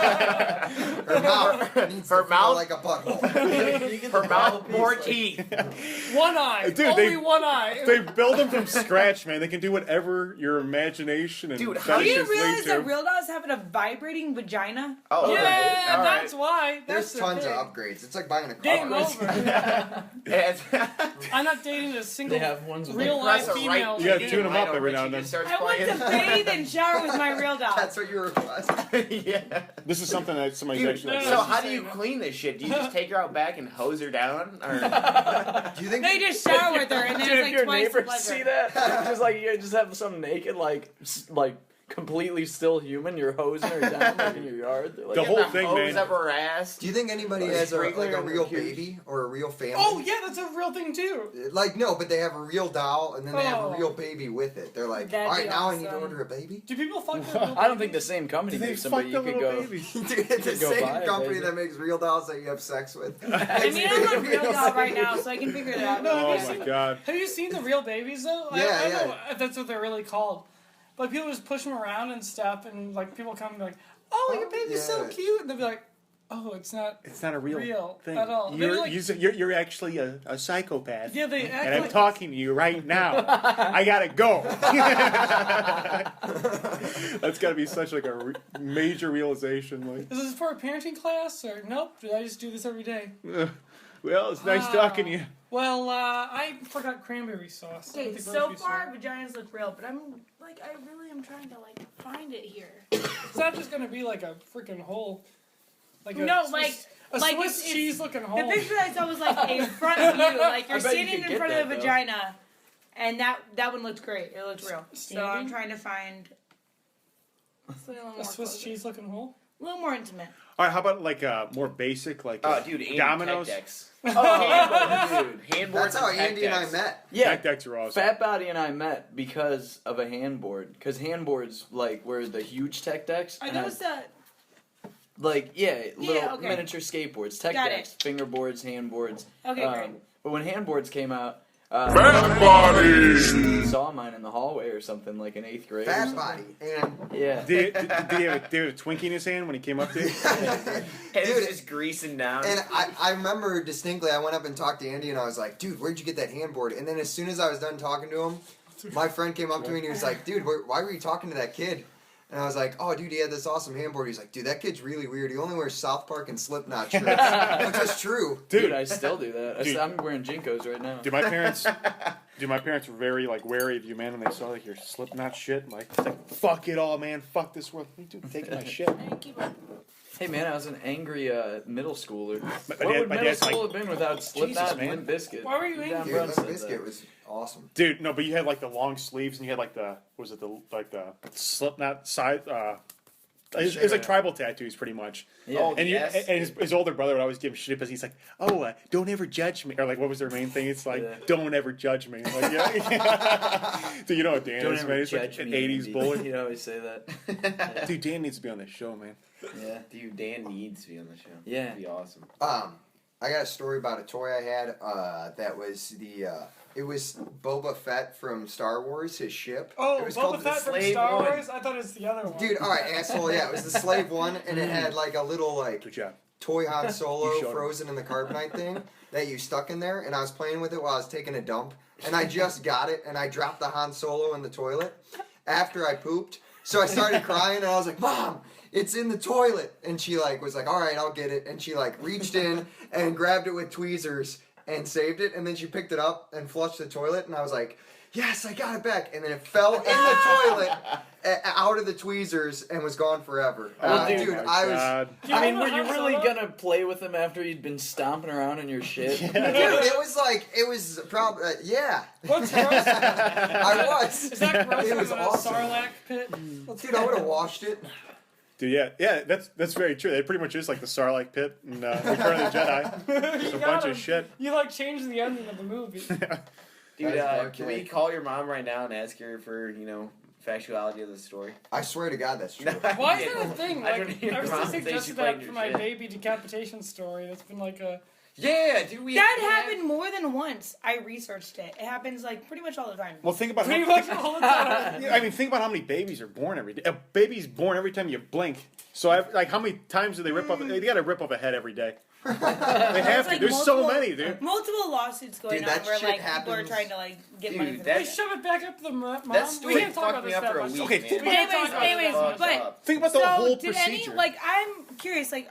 Her mouth needs Her to mouth? feel like a butthole. You get Her the mouth, mouthpiece, more like- teeth. One eye. Dude, Only they- one eye. They build them from scratch, man. They can do whatever your imagination and Dude, how Do fetishes you lead realize to. that real dolls have a vibrating vagina? Oh, yeah, okay. All that's why. There's That's the tons thing. of upgrades. It's like buying a Game car. over. right. I'm not dating a single They have ones with real like, life Press a right female. You gotta button tune 'em up right every over now it, and she then. just starts I want to playing. bathe and shower with my real doll. That's what you request. Yeah. This is something that somebody's Dude, actually. no, so no, how just do you saying. clean this shit? Do you just take her out back and hose her down? Or Do you think They just shower with her, and Dude, then if it's your like twice the neighbors pleasure. see that, just like you just have some naked, like completely still human, you're hosing her down like in your yard. They're like, The Get whole the thing, hose man. up her ass? Do you think anybody Like has sprinkler like a on real her cute- baby or a real family? Oh yeah, that's a real thing too. Like no, but they have a real doll and then they have a Oh. real baby with it. They're like, That'd all right, be now I need to awesome. order a baby. Do people fuck their real I don't think the babies? same company They makes them, fuck but the you could little go. babies. Dude, it's the could go same buy it, company baby. that makes real dolls that you have sex with. I mean, I'm on real doll right now, so I can figure it out. No, Oh have you my seen- god. Have you seen the real babies though? Yeah, I yeah. know if that's what they're really called. Like people just push them around and stuff, and like people come and be like, "Oh, your baby's so yeah. cute," and they'll be like, "Oh, it's not." It's not a real Thing thing. at all. They're You're, like- you're actually a psychopath. Yeah, they act And I'm like. talking to you right now. I gotta go. That's gotta be such like a major realization. Like, Is this for a parenting class or nope? Do I just do this every day? well, it's nice talking to you. Well, I forgot cranberry sauce. Okay, at the so grocery far store. vaginas look real, but I'm like, I really am trying to like find it here. It's not just gonna be like a freaking hole. Like a No, Swiss, a like Swiss it's- cheese looking The hole. picture I saw was like a front view, like I you're bet you standing could in get front of that, the though. vagina, and that one looked great. It looked real. So I'm Standing? trying to find something a little more A Swiss closer. cheese looking hole. A little more intimate. All right, how about like more basic, like Oh, dude, Andy Domino's? Tech Decks. Oh, handboard, dude. Handboards That's how and tech Andy and I decks. met. Yeah, Tech decks are awesome. Fat Body and I met because of a handboard. Because handboards like were the huge tech decks. I and noticed that. like little okay. miniature skateboards, tech Got decks, fingerboards, handboards. Okay, great. But when handboards came out, Fat Body! saw mine in the hallway or something like in 8th grade. or Fat something. body. And Yeah. Did he have a Twinkie in his hand when he came up to you? And it's Dude, just greasing down. And I remember distinctly, I went up and talked to Andy, and I was like, dude, where'd you get that handboard? And then as soon as I was done talking to him, my friend came up to me and he was like, dude, why were you talking to that kid? And I was like, oh, dude, he had this awesome handboard. He's like, dude, that kid's really weird. He only wears South Park and Slipknot shirts. Which is true. Dude, I still do that. Dude. I'm wearing Jinkos right now. Do my parents were very like wary of you, man, when they saw like your Slipknot shit. Like, it's like fuck it all, man. Fuck this world. You dude taking my shit. Hey man, I was an angry middle schooler. My What dad- would my middle dad's like, school have been without Slipknot man. and Limp Bizkit? Why were you angry? Down Dude, front Limp said Bizkit that. was awesome. dude, no, but you had like the long sleeves and you had like the the Slipknot side. It was like tribal tattoos, pretty much. Yeah. Oh, And, yes. and his older brother would always give him shit because he's like, "Oh, don't ever judge me," or like, what was their main thing? It's like, Yeah. "Don't ever judge me." Like, yeah. Dude, you know what Dan Don't is, ever man? He's like judge an me, '80s Andy. bully. You'd always say that. Dude, Dan needs to be on this show, man. Yeah. Dude, Dan needs to be on the show. Yeah. That'd be awesome. I got a story about a toy I had that was the it was Boba Fett from Star Wars, his ship. Oh, it was Boba called the Fett from Slave Star One. Wars? I thought it was the other one. Dude, alright, asshole, yeah, it was the Slave One, and it had like a little like Good job. toy Han You Solo showed him. frozen in the carbonite thing that you stuck in there, and I was playing with it while I was taking a dump, and I just got it, and I dropped the Han Solo in the toilet after I pooped. So I started crying, and I was like, Mom, it's in the toilet. And she like was like, all right, I'll get it. And she like reached in and grabbed it with tweezers and saved it. And then she picked it up and flushed the toilet. And I was like, yes, I got it back. And then it fell in the toilet out of the tweezers and was gone forever. Dude, I was... I mean, were you Han really Solo? gonna play with him after you'd been stomping around in your shit? Dude, it was probably... yeah. What's gross? I was. Is that gross? It was in a awesome. Sarlacc pit? Dude, I would have washed it. Dude, yeah, that's very true. It pretty much is like the Sarlacc pit in Return of the Jedi. It's a bunch of shit. You like changed the ending of the movie. Dude, That is can we call your mom right now and ask her for, factuality of the story? I swear to God, that's true. Why is that a thing? I Like, don't even ever since I promise they suggested should that play for my your shit. baby decapitation story, that's been like a... Yeah, dude, That happened more than once. I researched it. It happens like pretty much all the time. Well, think about Pretty much all the time. I mean, think about how many babies are born every day. A baby's born every time you blink. So, like, how many times do they rip off? They got to rip off a head every day. They have to. like There's so multiple- many, dude. Multiple lawsuits going Dude, on that where shit like people are happens- trying to like get Dude, money for that- They this. shove it back up the mom. That We story can't talk fucked about me this up that for a much. week, Okay, man. think We can't talk Anyways, about this anyways, that much. but Think about the so whole did procedure. I'm curious, like,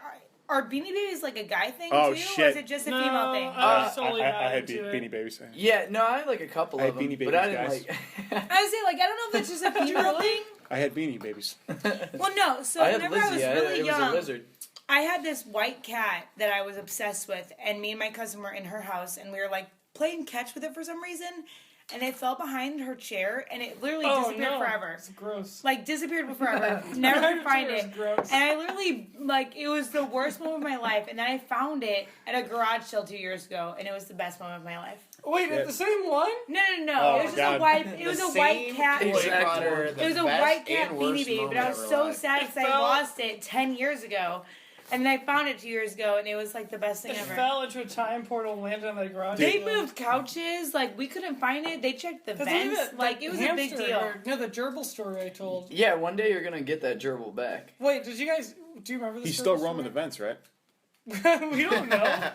are Beanie Babies like a guy thing Oh, too, or shit. is it just a No, female thing? I was totally I not had into it. Beanie Babies. Yeah, no, I had like a couple I had of them, Beanie but I Babies, didn't guys. like. I was saying, like, I don't know if it's just a female thing. I had Beanie Babies. Well, no. So I had whenever Lizzie. I was really it was young, a lizard. I had this white cat that I was obsessed with, and me and my cousin were in her house, and we were like playing catch with it for some reason, and it fell behind her chair, and it literally disappeared forever. It's gross. Like disappeared forever. Never could find It's it. gross. And I literally like it was the worst moment of my life, and then I found it at a garage sale 2 years ago, and it was the best moment of my life. Wait, Yeah. the same one? No. Oh, it was just God. a white. It was a white cat. Toy Exactly. brought her the It was a best white cat and Beanie worst Baby, but moment I was of her so life. sad It because I fell- lost it 10 years ago. And then I found it 2 years ago, and it was like the best thing It ever. fell into a time portal and landed on the garage. They door. moved couches, like we couldn't find it. They checked the Cause vents, look at like that it was a big hamster, deal. or, no, the gerbil story I told. Yeah, one day you're gonna get that gerbil back. Wait, do you remember this? He's still gerbil roaming the vents, right? story? We don't know.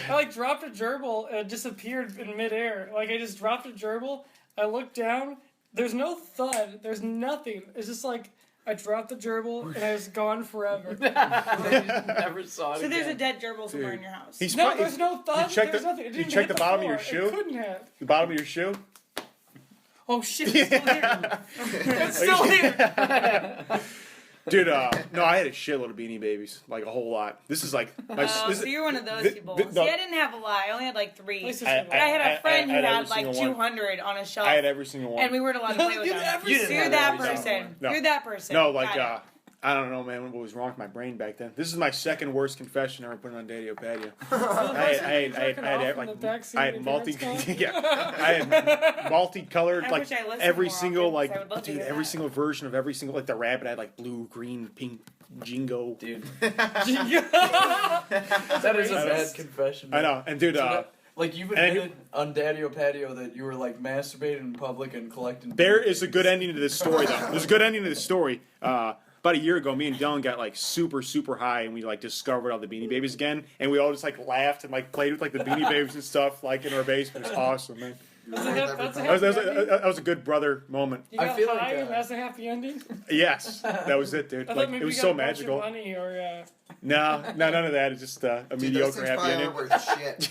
I like dropped a gerbil and it disappeared in midair. Like I just dropped a gerbil. I looked down. There's no thud. There's nothing. It's just like I dropped the gerbil and it was gone forever. Never saw it So there's a again. dead gerbil somewhere Dude. in your house. He's No, probably- there's no thud. You checked There's the, nothing. It you didn't checked hit the bottom of your floor. It shoe? couldn't have. The bottom of your shoe? Oh shit! It's still here. It's still here. Dude, no, I had a shitload of Beanie Babies. Like, a whole lot. This is like... My, Oh, this so is- you're one of those thi- people. thi- See, no. I didn't have a lot. I only had like 3. At least I- it's But I had a friend who I had had every like single one. 200 on a shelf. I had every single one. And we weren't allowed to play with You them. never You didn't You're have that every single person. one. No. You're that person. No, like, Got it. I don't know, man, what was wrong with my brain back then. This is my second worst confession ever put on Daddio Patio. I had multi, yeah, I had multicolored, I like wish I listened every more single, often, 'cause I like, would love to dude, hear every that. single version of every single, like the rabbit had like blue, green, pink, jingo. Dude, That that is a bad confession. I man. know, and dude, So that- like you've and I admitted on Daddio Patio that you were like masturbating in public and collecting. there is a good ending to this story, though. There's a good ending to this story. About a year ago, me and Dylan got like super, super high, and we like discovered all the Beanie Babies again, and we all just like laughed and like played with like the Beanie Babies and stuff like in our basement. It's awesome, man. That's a That happy ending. that was a good brother moment. You I got feel high like, and that's a happy ending? Yes, that was it, dude. I Like thought maybe it was you got so a bunch magical. Of money or, No, none of that. It's just a Dude, those mediocre things happy probably ending. aren't worth shit.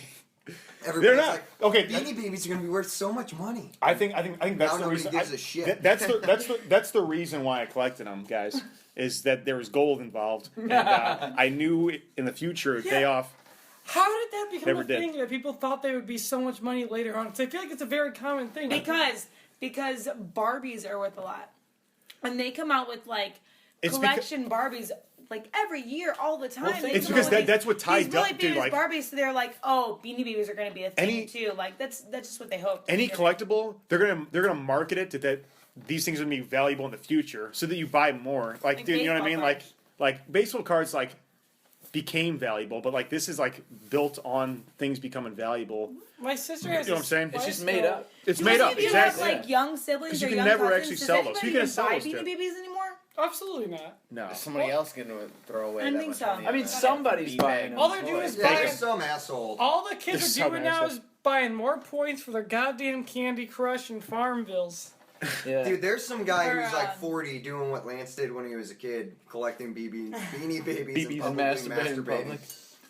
They're Everybody's not like, okay. Beanie Babies are gonna be worth so much money. I think that's Now the nobody reason. gives a shit. That's the reason why I collected them, guys. Is that there was gold involved, and I knew in the future it'd pay off. how did that become Never a did. thing that people thought they would be so much money later on? 'Cause I feel like it's a very common thing. Because Barbies are worth a lot. And they come out with like It's collection Barbies like every year, all the time. They It's come because out with that's what these ties really up, dude. famous Like Barbies, so they're like, oh, Beanie Babies are going to be a thing Any- too. Like that's just what they hope. any collectible, they're gonna market it that these things are gonna be valuable in the future, so that you buy more. Like, Like dude, you know what I mean? baseball cards. Like baseball cards, like became valuable, but like this is like built on things becoming valuable. My sister You has. know what I'm saying? It's just made up. It's made up, If you exactly. have like young siblings 'Cause or you can young never cousins, actually does sell those. anybody You can even sell buy those, Beanie too. Babies anymore? Absolutely not. No. Somebody else gonna throw away I that think much so. money. I mean, on that. somebody's buying them. All they're doing is Yeah, buying. there's some asshole. All the kids There's are some doing now assholes. is buying more points for their goddamn Candy Crush and Farmvilles. Yeah. Dude, there's some guy Or, who's like 40 doing what Lance did when he was a kid, collecting Beanie Babies BBs and and publicly masturbating in public.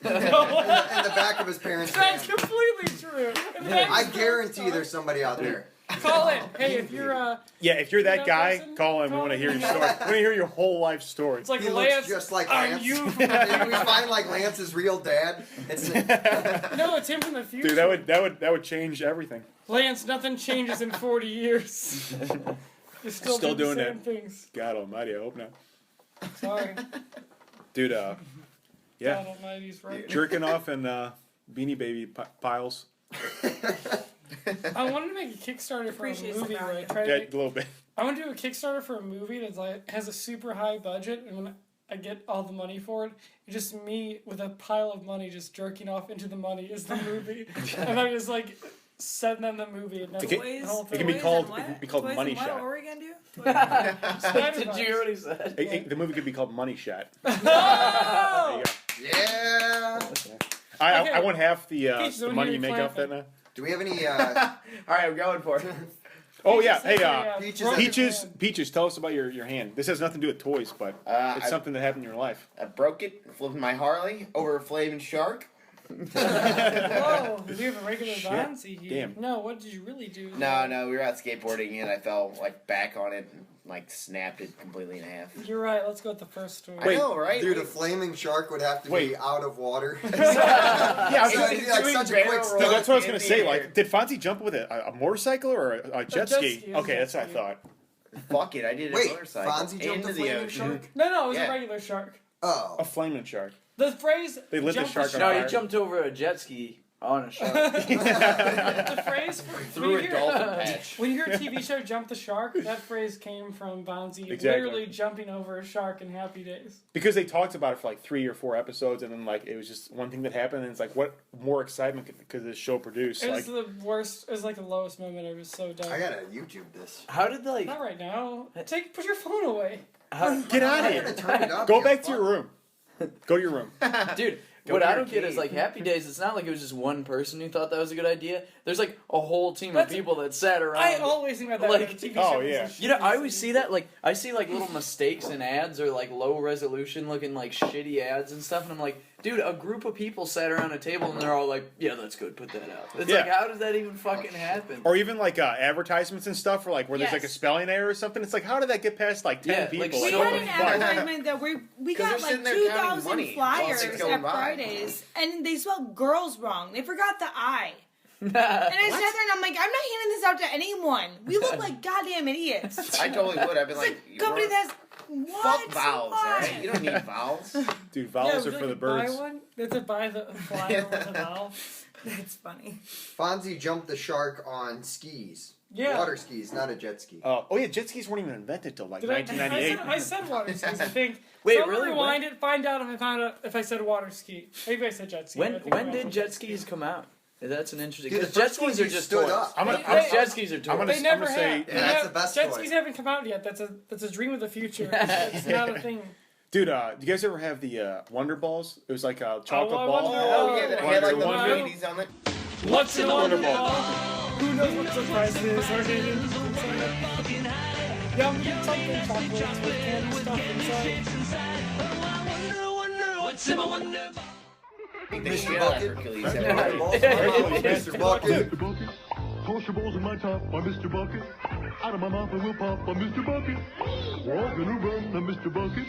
in the back of his parents' That's van. completely true. I guarantee there's somebody out there. Call it. Hey, if you're Yeah, if you're that that guy, person? call in. We Call want to in. hear your story. We want to hear your whole life story. it's like He Lance. looks just like are Lance. you from the If we find like Lance's real dad, it's No, it's him from the future. Dude, that would change everything. Lance, nothing changes in 40 years. You're still doing the it. same things. God Almighty, I hope not. Sorry. Dude, God yeah, Almighty's right. jerking off and Beanie Baby piles. I wanted to make a Kickstarter for a Appreciates the movie where I value. try to Yeah, make, a little bit. I want to do a Kickstarter for a movie that's like has a super high budget, and when I get all the money for it, it's just me with a pile of money just jerking off into the money is the movie, and I'm just like sending them the movie. And that's Okay. the whole It can be thing. called- Toys and it can be what? called Toys Money and what? Shot. What were we gonna do? Did you hear what he said? The movie could be called Money Shot. Oh! There you go. yeah. Okay. I want half Peach, the don't money hear you you make off that clapping. now. Do we have any? All right, I'm going for it. Oh yeah, Peaches hey, has a, Peaches broken Peaches, hand. Peaches, tell us about your hand. This has nothing to do with toys, but it's something that happened in your life. I broke it, flipping my Harley over a flaming shark. Whoa, we have a regular Shit. Bonzi here. Damn. No, what did you really do? No, we were out skateboarding and I fell like back on it and like snapped it completely in half. You're right, let's go with the first story. I know, right? Dude, a flaming shark would have to Wait. be out of water. Yeah, I was So gonna, it'd be like doing such a quick barrel stunt. dude, that's what I was in gonna the say. air. Like, did Fonzie jump with a motorcycle or a jet jet ski? ski, Okay, jet that's what I ski. thought. Fuck it, I did a Wait, motorcycle Fonzie jumped into a the flaming ocean. shark? No, it was Yeah. a regular shark. Oh. A flaming shark. The phrase They lit the jump shark on No, fire. he jumped over a jet ski on a shark. the phrase Through a dolphin patch. when you hear a TV show "Jump the Shark," that phrase came from Bonzi Exactly. literally jumping over a shark in Happy Days. Because they talked about it for like 3 or 4 episodes, and then like it was just one thing that happened, and it's like, what more excitement could this show produce? It Like, was the worst. It was like the lowest moment. It was so dumb. I gotta YouTube this. How did like? Not right now. Put your phone away. How, get out I'm of gonna here. turn it up. Go here. back to your room. Go to your room. dude, Go what to I your don't get cave. is like Happy Days. It's not like it was just one person who thought that was a good idea. There's like a whole team That's- of people that sat around. I always think about that. Like- when TV oh, shows yeah. and shit. You know, I always see that. Like, I see like little mistakes in ads or like low resolution looking like shitty ads and stuff, and I'm like, dude, a group of people sat around a table and they're all like, yeah, that's good, put that out. It's like, Yeah. how does that even fucking happen? Or even like advertisements and stuff, or like where there's like a Yes. spelling error or something. It's like, how did that get past like 10 Yeah, people? like, We so had many an flyers. advertisement that we 'Cause got they're like sitting there counting 2,000 money while flyers they're at going by. Fridays, and they spelled girls wrong. They forgot the I. And I sat there and I'm like, I'm not handing this out to anyone. We look like goddamn idiots. I totally would. I've been It's like, a company we're- that's what? fuck vowels, Why? alright? You don't need vowels. Dude, Yeah, vowels would are you for the like to buy birds. one? They have to buy the flyer with the vowel. That's funny. Fonzie jumped the shark on skis. Yeah. Water skis, not a jet ski. Oh yeah, jet skis weren't even invented till like Did I 1998. I said water skis. I think. Wait, Someone really? rewind it. Find out if I said water ski. Maybe I said jet ski. When I think I when might did have jet said skis come out? That's an interesting. Dude, the Because jet first one skis are you just stood toys. up. I'm gonna- They- I'm- Jet skis are toys. I'm gonna- They never say- have. Yeah, that's the best Jet toy. skis haven't come out yet. That's a dream of the future. It's not a thing. Dude, do you guys ever have the Wonder Balls? It was like a chocolate I ball. wonder- Oh, yeah, that had like the Wonder- ladies on it. What's in a Wonder Wonder Ball? Ball? Who knows what the price is? Or it is. Yum, something chocolates with candy stuff inside. Beat the Mr. shit out of Bucket. Hercules. Mr. Bucket. Mr. Bucket. Toss your balls in my top, I'm Mr. Bucket. Out of my mouth I will pop, I'm Mr. Bucket. We're all gonna run, I'm Mr. Bucket.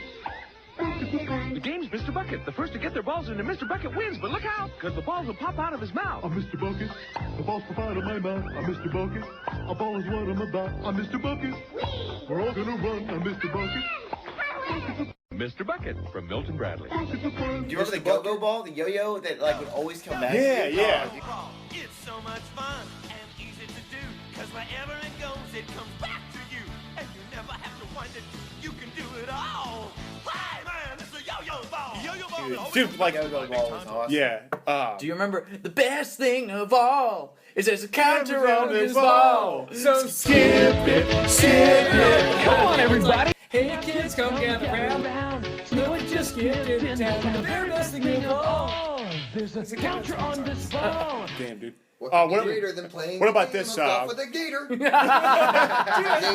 The game's Mr. Bucket. The first to get their balls into Mr. Bucket wins, but look out, because the balls will pop out of his mouth. I'm Mr. Bucket. The balls pop out of my mouth, I'm Mr. Bucket. A ball is what I'm about, I'm Mr. Bucket. We're all gonna run, I'm Mr. Bucket. Mr. Bucket from Milton Bradley. Buckets of fun. Do you remember the go-go ball, the yo-yo that like would always come back? Yeah, yeah. It's so much fun and easy to do, cause wherever it goes, it comes back to you. And you never have to wonder, you can do it all. Hey man, it's a yo-yo ball. Yo-yo ball. Dude, like, Go-Go Ball was awesome. yeah. Do you remember the best thing of all is there's a counter on this ball? So Skip it. come on, everybody. Hey kids, come gather round. Look, we just skipped it down. The very best thing of all. There's a counter on this ball. Damn, dude. What what- could be greater than playing what about a game this, of golf with a gator?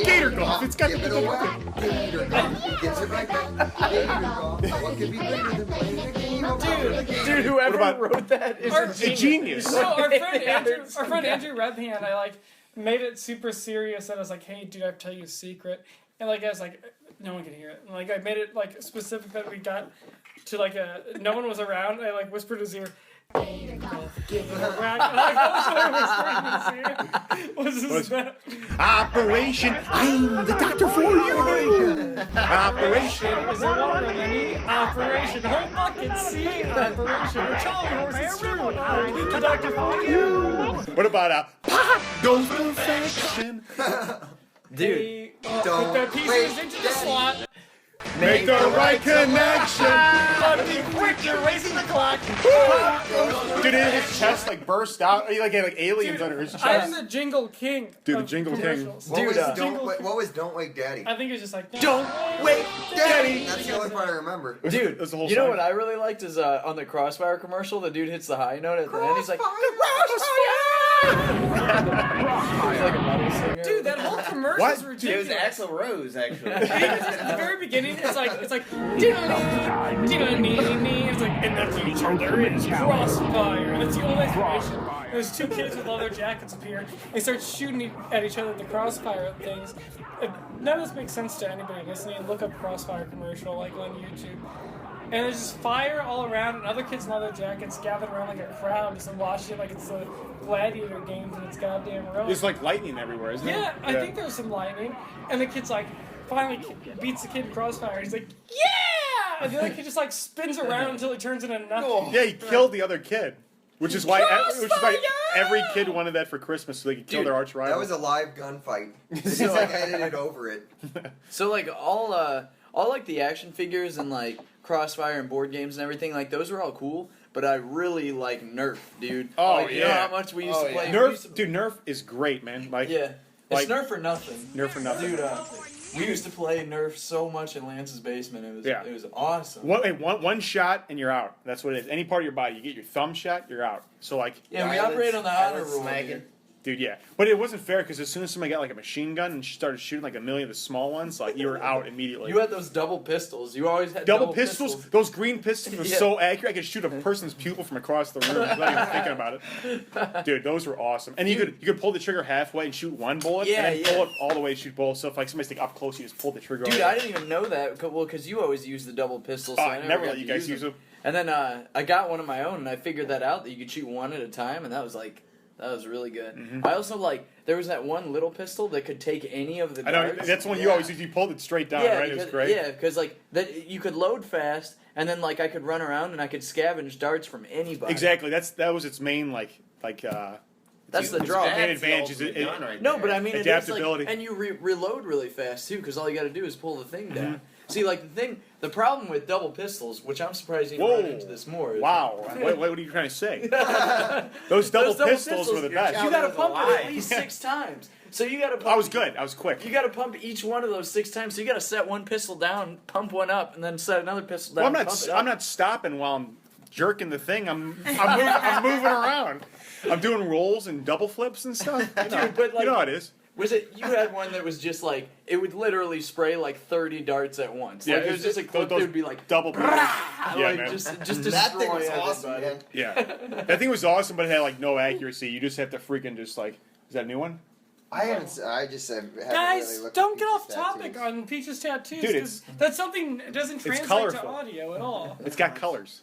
Gator golf. It's got Give it away. Gator golf. He gives it right back. Gator golf. What could be greater than playing a game of golf with a gator? Dude, whoever What about- wrote that is Our- a Genius. So our friend Yeah, Andrew, it's- our friend Andrew Redhand, I like made it super serious. And I was like, "Hey, dude, I have to tell you a secret." And like I was like, "No one can hear it." And like I made it like specific that we got to like no one was around. I like whispered his ear. Gator golf, give it a whack. And like I was whispering in his ear. Was that? Operation. I'm the doctor for you. Operation. Is it longer than me? Operation Whole Bucket C. Operation Charlie Horses True. The doctor for you. What about pop goes perfection? Dude, Hey, Don't put that pieces wait, into the Daddy. slot. Make the right connection. But be quick, you're racing the clock. Dude, his chest like burst out. He like had like aliens under his I am chest. the Jingle King. Dude, the of Jingle King. commercials. What Dude, was Don't Wake Daddy? I think it's just like Don't wait, Daddy. That's the only part I remember. dude, That's the whole you know song. what I really liked is on the Crossfire commercial, the dude hits the high note at the end. He's like, he's like a metal singer. Dude, that whole commercial What? is It was ridiculous. Axl Rose, actually. At the very beginning, it's like it's like in the future there is Crossfire, and it's the only explanation. There's two kids with leather jackets appear. They start shooting at each other with the Crossfire things. None of this makes sense to anybody listening. Look up Crossfire commercial like on YouTube. And there's just fire all around, and other kids in leather jackets gathered around like a crowd just watching it like it's a gladiator games and it's goddamn real. There's like lightning everywhere, isn't Yeah, there? I think there was some lightning, and the kid's like finally beats the kid in Crossfire. He's like, yeah, and the other kid just like spins around until he turns into nothing. Yeah, he killed the other kid, which is why every kid wanted that for Christmas so they could kill Dude, their arch rival. That was a live gunfight. It's like edited over it. So like all like the action figures and like Crossfire and board games and everything, like those were all cool. But I really like Nerf, dude. Oh, like, you know yeah. how much we used to play. we used to- Nerf, dude, Nerf is great, man. Like, Yeah, like- it's Nerf for nothing. Nerf for nothing. Dude, we used to play Nerf so much in Lance's basement. It was awesome. One shot and you're out. That's what it is. Any part of your body, you get your thumb shot, you're out. So like, Yeah, we Violence, operate on the honor violence, rule. smacking. here. dude, yeah. But it wasn't fair because as soon as somebody got like a machine gun and she started shooting like a million of the small ones, like you were out immediately. You had those double pistols. You always had Double pistols, those green pistols were Yeah. so accurate. I could shoot a person's pupil from across the room without even thinking about it. Dude, those were awesome. And you could pull the trigger halfway and shoot one bullet, Yeah, and then yeah. pull it all the way and shoot both. So if like somebody's like up close, you just pull the trigger. Dude, all I the way. didn't even know that. Well, because you always use the double pistols. So Oh, I I never got let you to guys use them. And then I got one of my own, and I figured that out that you could shoot one at a time, and that was really good. Mm-hmm. I also there was that one little pistol that could take any of the I know darts. that's the one you always use. You pulled it straight down, right? It was great. Yeah, because that you could load fast, and then I could run around and I could scavenge darts from anybody. Exactly. That was its main That's the draw. main advantage. Is it, No, but I mean, Adaptability. it is and you reload really fast too, because all you got to do is pull the thing down. Mm-hmm. See, the problem with double pistols, which I'm surprised you Whoa. run into this more. Is Wow. what are you trying to say? Those double pistols were the best. You got to pump it at lie. least 6 times. So you got to. I was good. I was quick. You got to pump each one of those 6 times. So you got to set one pistol down, pump one up, and then set another pistol down. Well, pump it up. I'm not stopping while I'm jerking the thing. I'm moving around. I'm doing rolls and double flips and stuff. You know, Dude, but, you know how it is. Was it you had one that was just it would literally spray 30 darts at once? Yeah, It was just a clip that would be double. Yeah, man. just That destroy thing was awesome, everybody. man. Yeah, that thing was awesome, but it had no accuracy. You just have to freaking just is that a new one? I just haven't Guys, really looked don't at get off Peach's topic tattoos. on Peach's tattoos. Dude, 'cause that's something that doesn't translate to colorful. audio at all. It's got colors.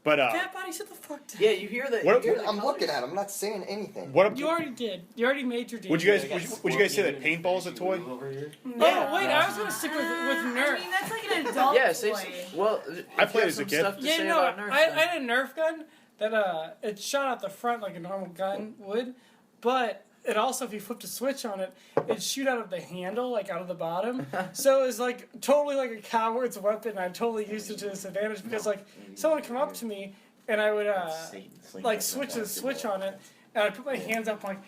But Cat body, sit the fuck down. Yeah, you hear that? What- you hear Dude, the I'm colors. looking at him. I'm not saying anything. what? You already did. You already made your deal. Would you guys say that paintball's a toy? Oh, wait, I was going to stick with Nerf. I mean, that's like an adult Yeah, toy. say, well, I if played you have as a some kid. stuff to Yeah, say no, about Nerf, I then- had a Nerf gun that it shot out the front like a normal gun would, but it also, if you flipped a switch on it, it'd shoot out of the handle, like out of the bottom. So it was like totally like a coward's weapon. I totally used it to disadvantage because like someone would come up to me and I would like switch the switch on it, and I'd put my hands up like,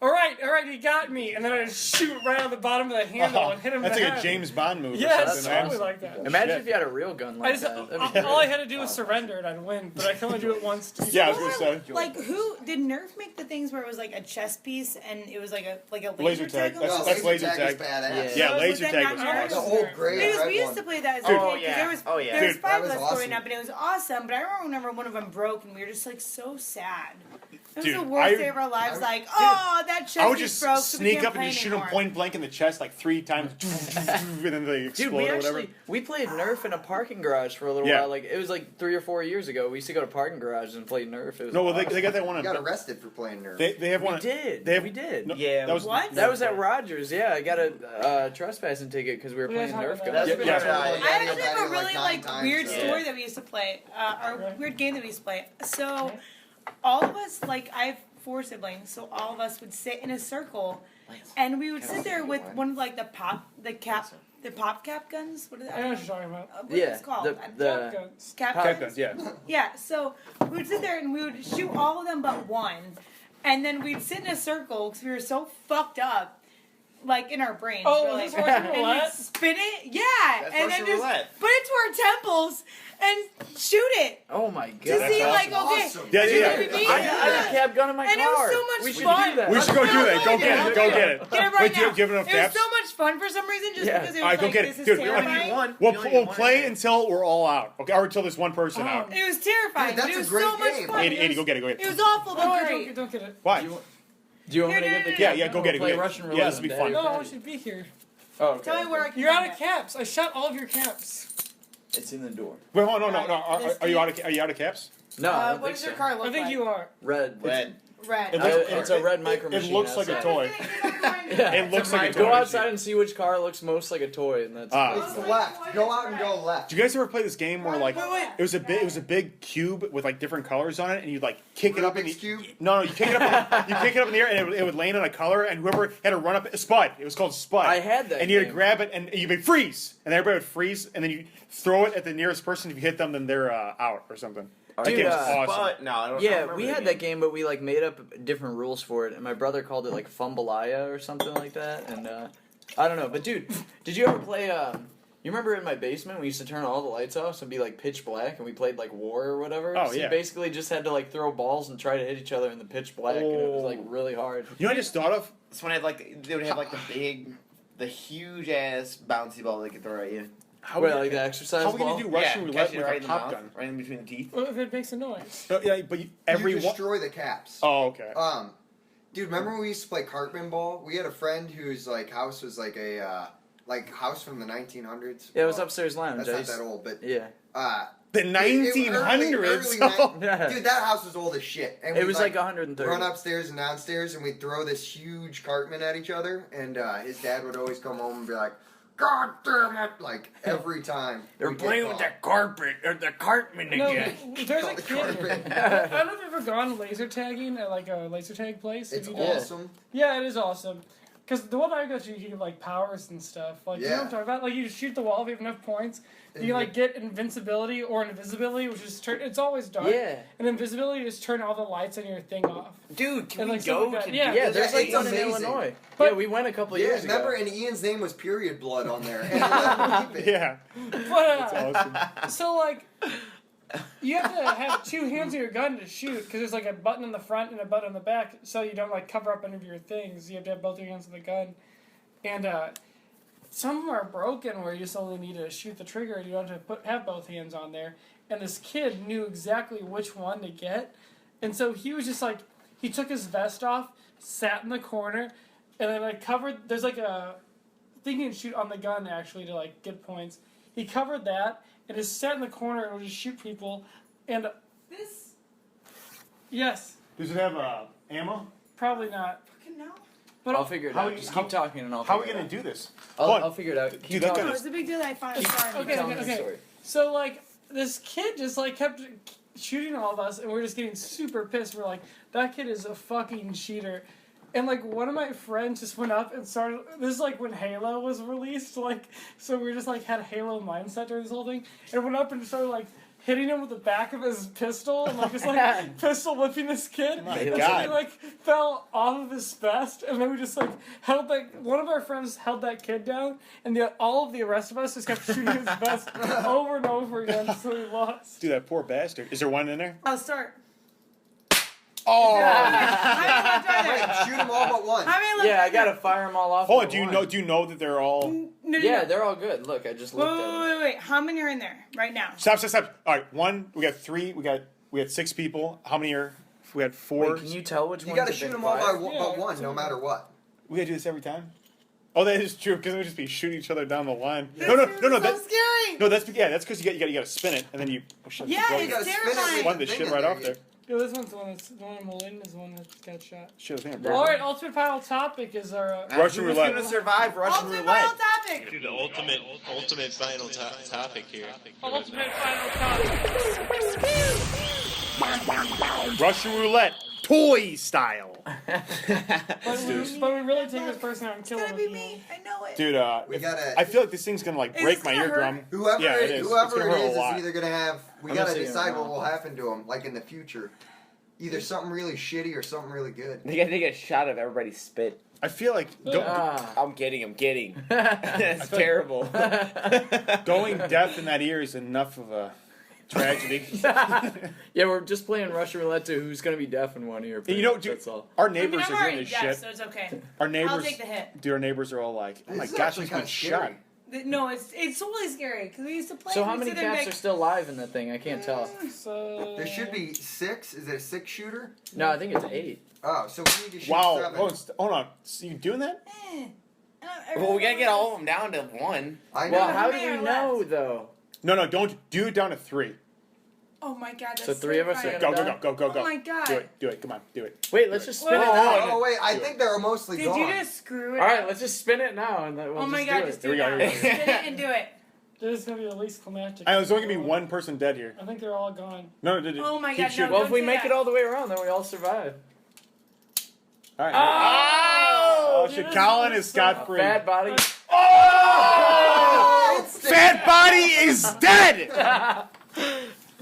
all right, you got me, and then I'd shoot right out the bottom of the handle and hit him in That's the like head. a James Bond movie. Yeah, or it's something, totally man. like that. Imagine if you had a real gun like that. All I had to do was surrender and I'd win, but I can only do it once. Yeah, I was gonna say. Like, who did Nerf make the things where it was like a chess piece and it was like a Laser tag. That's laser tag. Is badass. Yeah, Was laser that tag not was Nerf? awesome. The old gray Because red we used one. to play that as a Dude. kid. 'Cause there was, Oh, yeah. there was Dude, five that of us was growing awesome. up, and it was awesome. But I remember one of them broke, and we were just like so sad. It was Dude, the worst I- day of our lives. I- Like, oh, that chest I would piece just broke, so we sneak can't up and play just shoot him anymore. point blank in the chest like 3 times, and then they explode Dude, we or whatever. actually we played Nerf in a parking garage for a little Yeah. while. Like it was like 3 or 4 years ago. We used to go to parking garages and play Nerf. It was No, well, awesome. they got that one You on. got arrested for playing Nerf. They have one. We did. They have, We did. No, Yeah, that was What? That was at Rogers. Yeah, I got a trespassing ticket because we were We playing talked Nerf about guns. That's Yeah, been yeah. tried. I actually Daddio have a Patio, really like, 9 times, weird yeah. story that we used to play, or Okay. weird game that we used to play. So, all of us, like I have 4 siblings, so all of us would sit in a circle, and we would sit there with one of like the pop cap guns. What is I know that? what you're talking about. What is Yeah, it called? the- Guns. cap Cap guns. guns, yeah. Yeah, so we would sit there and we would shoot all of them but one, and then we'd sit in a circle because we were so fucked up, like in our brains. Oh, We're is like, this Russian and we'd Roulette? spin it, yeah, That's and Russian then just Roulette. put it to our temples and shoot it Oh my to god. see, like, awesome. okay, Awesome. Yeah, do you yeah, know what I mean? I have a cap gun in my And it car. was so much we should fun. do that. We should go do that. Go Let's get it. Go get it. Get it right Wait, now. do you have enough it caps? was so much fun for some reason, just Yeah. because it was All right, go like, get it. this is Dude, terrifying. We'll play until we're all out. Okay, or until there's one person Oh. out. It was terrifying. Dude, that's but it a was great so much game. fun. 80, go get it. Go get It it. was awful, but Oh, great. don't get it. Why? Do you want me to get the Yeah, cap? yeah, go We'll get it. Go play get it. Russian Yeah, Roulette. this will be and fun. Daddio No, I Patio. want you to be here. Oh, okay. Tell me where I can You're out find of it. caps. I shot all of your caps. It's in the door. Wait, hold on, no. This Are you out of caps? No, I don't What think does your so. car look I think like? you are. Red. Red. Red. It looks- It's a red micro It machine. looks like a outside. toy. Yeah. It looks like a Go toy. outside and see which car looks most like a toy, and that's. It's left. Go out and go left. Did you guys ever play this game where like Wait. it was a big cube with like different colors on it, and you'd like kick it up in the Rubik's Cube? No, you kick it up. You kick it up in the air, and it would land on a color, and whoever had to run up Spud. It was called Spud. I had that And you had to game. grab it, and you'd be freeze, and everybody would freeze, and then you throw it at the nearest person. If you hit them, then they're out or something. That Dude, game was awesome. But no, I don't. I Yeah, don't we remember had the that game, but we like made up different rules for it, and my brother called it like Fumbalaya or something like that, and I don't know. But dude, did you ever play? You remember in my basement we used to turn all the lights off, so it'd be like pitch black, and we played like War or whatever. Oh, so yeah. you basically just had to like throw balls and try to hit each other in the pitch black, and it was like Oh. really hard. You know what I just thought of? This one had like they would have like the huge ass bouncy ball they could throw at you. How Wait, we- like the exercise How are we ball? gonna do Russian yeah, roulette catch it with right a in the pop mouth, gun? right in between the teeth. Well, if it makes a noise. No, yeah, but You everyone. destroy the caps. Oh, okay. Dude, remember when we used to play Cartman Ball? We had a friend whose like house was like a house from the 1900s. Yeah, it was Well, upstairs lounge. That's I not used- that old, but Yeah. The early 1900s. Yeah. dude, that house was old as shit. And It we'd, was like 130. run upstairs and downstairs, and we'd throw this huge Cartman at each other. And his dad would always come home and be like, "God damn it!" Like every time. They're we'd get playing with caught. that carpet or the Cartman No, again. there's a Called the kid. carpet. I don't know if you've ever gone laser tagging at like a laser tag place. It's Have you done- awesome. Yeah, it is awesome. Because the one I go to, you get like powers and stuff. Like, you know what I'm Yeah. talking about? Like, you just shoot the wall if you have enough points. You can, like, get invincibility or invisibility, which is it's always dark. Yeah. And invisibility is turn all the lights on your thing off. Dude, can And, we like, stuff go like that. to Yeah. Yeah, there's like It's one in amazing. Illinois. But- Yeah, we went a couple Yeah, years remember? ago. And Ian's name was Period Blood on there. And he let him keep it. Yeah, But, that's awesome. so, like, you have to have 2 hands of your gun to shoot, because there's, like, a button in the front and a button on the back, so you don't, like, cover up any of your things. You have to have both your hands on the gun. And, some of them are broken where you just only need to shoot the trigger and you don't have to have both hands on there. And this kid knew exactly which one to get. And so he was just like, he took his vest off, sat in the corner, and then like covered, there's like a thing you can shoot on the gun actually to like get points. He covered that and just sat in the corner and would just shoot people. And This yes, Does it have ammo? probably not. fucking no. But I'll figure it How out. we- Just how- keep talking and I'll How are we figure gonna it do this? out. Hold on. I'll figure it out. Keep Dude, that talking. gun No, it's a big deal that I found a star in Okay, it. Tell me the okay. story. So like this kid just like kept shooting all of us, and we're just getting super pissed. We're like, that kid is a fucking cheater. And like one of my friends just went up and started. This is like when Halo was released. Like so, we just like had a Halo mindset during this whole thing. And went up and started like hitting him with the back of his pistol and like just like pistol whipping this kid. My and God. so he like fell off of his vest, and then we just like held that. One of our friends held that kid down, and all of the rest of us just kept shooting his vest over and over again until he lost. Dude, that poor bastard. Is there one in there? I'll start. Oh! How many left are Wait, there? shoot them all but one. How many left Yeah, are I gotta fire them all off. Hold on, with do you one. know that they're all... No, Yeah, they're all good. Look, I just Wait, looked at them. wait. How many are in there right now? Stop. All right, one, we got three, we had 6 people. How many are... We had 4. Wait, can you tell which You ones gotta have shoot been them all fired? but one, no matter what. We gotta do this every time? Oh, that is true, because we would just be shooting each other down the line. This No, is so that's... scary. No, that's because you gotta spin it, and then you... Oh, shit, Yeah, you it's gotta spin it terrifying. with One the the thing shit in right there, off there. Yo, this one's the one that's the one I'm holding is the one that got shot. Shit, I think I Yeah. broke All it. right, ultimate final topic is our. Russian Who's roulette. gonna survive Russian Ultimate roulette? final topic. Do the ultimate final topic here. Ultimate final topic. Russian roulette. Toy style. But we really take this person out and It's kill gonna him. be me. I know it. Dude, We gotta. I feel like this thing's gonna like Is break this my gonna hurt? eardrum. Whoever Yeah, it it is. is, It's gonna hurt a is lot. either gonna have. We I'm gotta gonna see decide it what now. will happen to him, like in the future. Either something really shitty or something really good. They gotta take a shot of everybody's spit. I feel like Ah. I'm kidding. That's terrible. going deaf in that ear is enough of a tragedy. Yeah, we're just playing Russian roulette to who's gonna be deaf in one ear. You know, dude, that's all. our I mean, neighbors I'm are already doing this deaf, shit. so it's okay. Our I'll neighbors, take the hit. dude, our neighbors are all like, "Oh my This is gosh, actually he's been kinda shot." scary. No, it's totally scary because we used to play. So and how we'd many sit there and caps be are like, still live in that thing? I can't tell. So There should be 6. Is it a 6 shooter? No, I think it's 8. Oh, so we need to shoot Wow, 7. hold on. So you doing that? eh. Well, we gotta get all of them down to 1. I know. Well, how do many we are know left? though? No, don't do it down to 3. Oh my god, that's So 3 of us are terrifying. gonna Go. Oh my god. Do it. Come on, do it. Wait, let's just spin Wait, it now. Oh wait, I think they're mostly Did gone. you just screw it? All right, up? let's just spin it now, and then we'll Oh my just god, do just it. do it Here now. we go. Spin it and do it. this is gonna be the least climactic. I know there's only gonna be one person dead here. I think they're all gone. No, Oh my keep God, no, shooting. Well, don't if we do make that. it all the way around, then we all survive. All right. Oh! Shit, Colin is scot free. Fat body. Oh! Fat body is dead.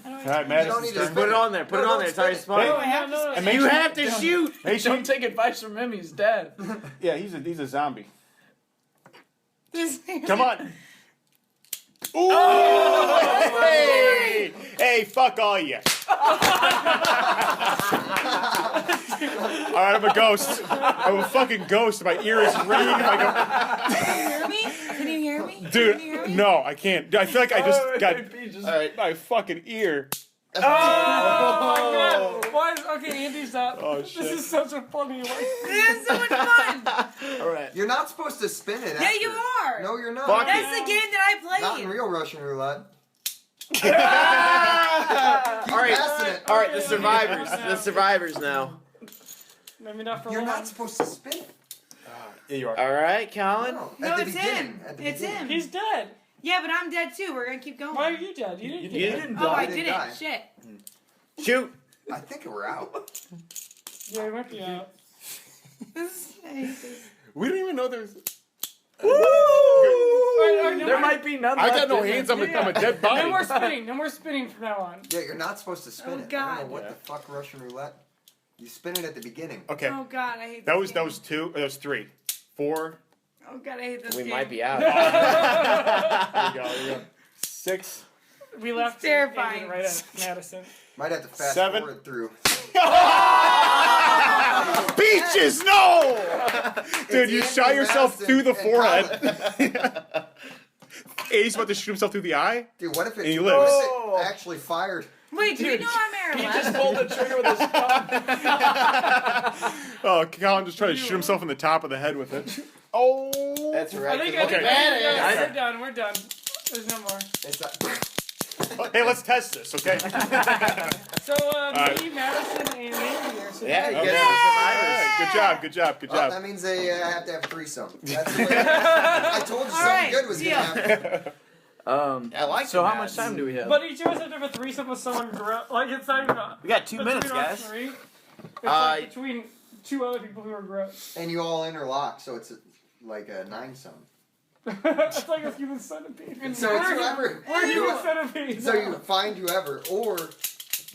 All right, You Madison's don't need to turn. spin Put it on there. Put it on there. It's how you Hey, spot Oh, I have to spin and it. make You sure- have to shoot. Make sure Don't take advice from him. He's dead. Yeah, he's a zombie. This- Come on. Ooh! Hey, fuck all you. Alright, I'm a ghost. I'm a fucking ghost. My ear is ringing. Can you hear me? Can you hear me? Can you Dude, hear me? no, I can't. Dude, I feel like I just got Alright. my fucking ear. Oh my god! Why? Okay, Andy's out. Oh, This shit. is such a funny one. This is so much fun. Alright. You're not supposed to spin it. Yeah, after. you are. No, you're not. Fuck That's the game that I Not in played. real Russian roulette. Keep Alright. passing it. Alright, the survivors. The survivors now. Maybe not for You're long. not supposed to spin it. Here you are. Alright, Colin. No, No, at the it's beginning. him. At the It's beginning. him. He's dead. Yeah, but I'm dead too. We're gonna keep going. Why are you dead? You didn't You get didn't Oh, I didn't didn't. die. Shit. Shoot. I think we're out. Yeah, you might be out. I hate this. We don't even know there's. There might be none. I got left, no is there? hands. I'm a dead body. No more spinning. No more spinning from now on. Yeah, you're not supposed to spin Oh, it. I don't God. know what the fuck Russian roulette. You spin it at the beginning. Okay. Oh god, I hate That this was game. 2. That was 3. 4. Oh god, I hate this We game. might be out. There you go. 6. We left terrifying. Andy right at Madison. Might have to fast 7. forward through. Peaches, no! Dude, you It's shot Andy yourself Madison through the and forehead. He's about to shoot himself through the eye. Dude, what if And he it, lives. what if it actually fired? Wait, do we know I'm He Marilyn? just pulled the trigger with his thumb. Oh, Colin just tried to shoot himself in the top of the head with it. Oh! That's I right. think Okay. we're done. We're done. There's no more. It's Hey, let's test this, okay? So, right. me, Madison, and Andy are so Yeah, you Okay. get it. survivors. Good job. well, that means they have to have threesome. That's the way I told you something right, good was deal. gonna happen. I like So the how maps. much time do we have? But each of us have to have a threesome with someone like it's not even We got 2 between minutes, us guys. three. It's Uh, like between 2 other people who are gross. And you all interlock, so it's like a 9-sum. It's like a human centipede. So it's whoever. We're human centipedes. So you find whoever, or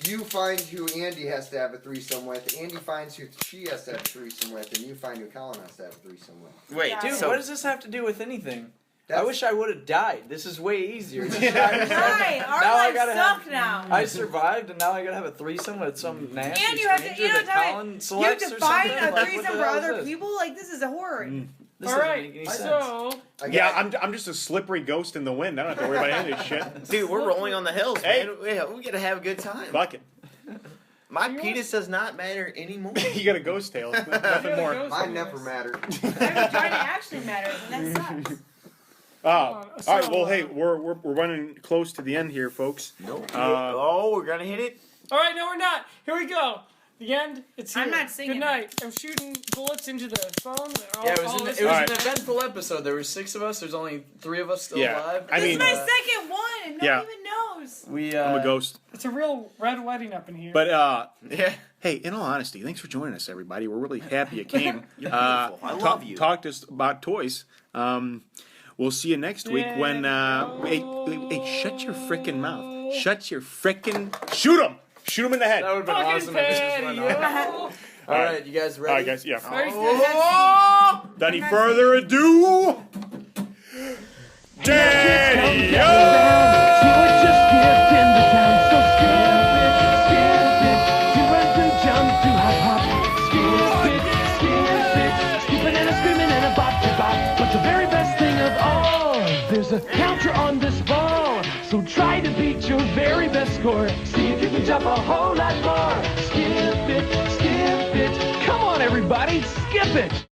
you find who Andy has to have a threesome with. Andy finds who she has to have a threesome with, and you find who Colin has to have a threesome with. Wait, dude, what does this have to do with anything? That's- I wish I would have died. This is way easier. Right, our lives suck now. I survived, and now I gotta have a threesome with some nasty And you have to, stranger that Colin you have selects to or find something? a Like, threesome what for the hell is other this? people. Like this is horrid. This All doesn't right, make any sense. so Yeah, I'm just a slippery ghost in the wind. I don't have to worry about any of this shit. Dude, we're rolling on the hills, Hey. man. We gotta have a good time. Fuck it. My penis does not matter anymore. You got a ghost tail. Nothing more. Mine never mattered. Every vagina actually matters, and that sucks. All right. Well, hey, we're running close to the end here, folks. Nope. We're gonna hit it. all right, no, we're not. Here we go. The end. It's here. I'm not singing. Good night. I'm shooting bullets into the phone. Yeah, it was, all an, this it was Alright. an eventful episode. There were 6 of us. There's only 3 of us still Yeah. alive. I This mean, is my second one, and no yeah. one even knows. we I'm a ghost. It's a real red wedding up in here. But Yeah. hey, in all honesty, thanks for joining us, everybody. We're really happy you came. You're beautiful. I love you. Talk to us about toys. We'll see you next week when. Hey, shut your frickin' mouth. Shut your frickin'. Shoot him. Shoot him in the head. That would have been Fucking awesome if this just went patio. on. Alright, you guys ready? All right, guys. Yeah. Very Without any further ado, Daddio! There's a counter on this ball, so try to beat your very best score. See if you can jump a whole lot more. Skip it, come on everybody, skip it.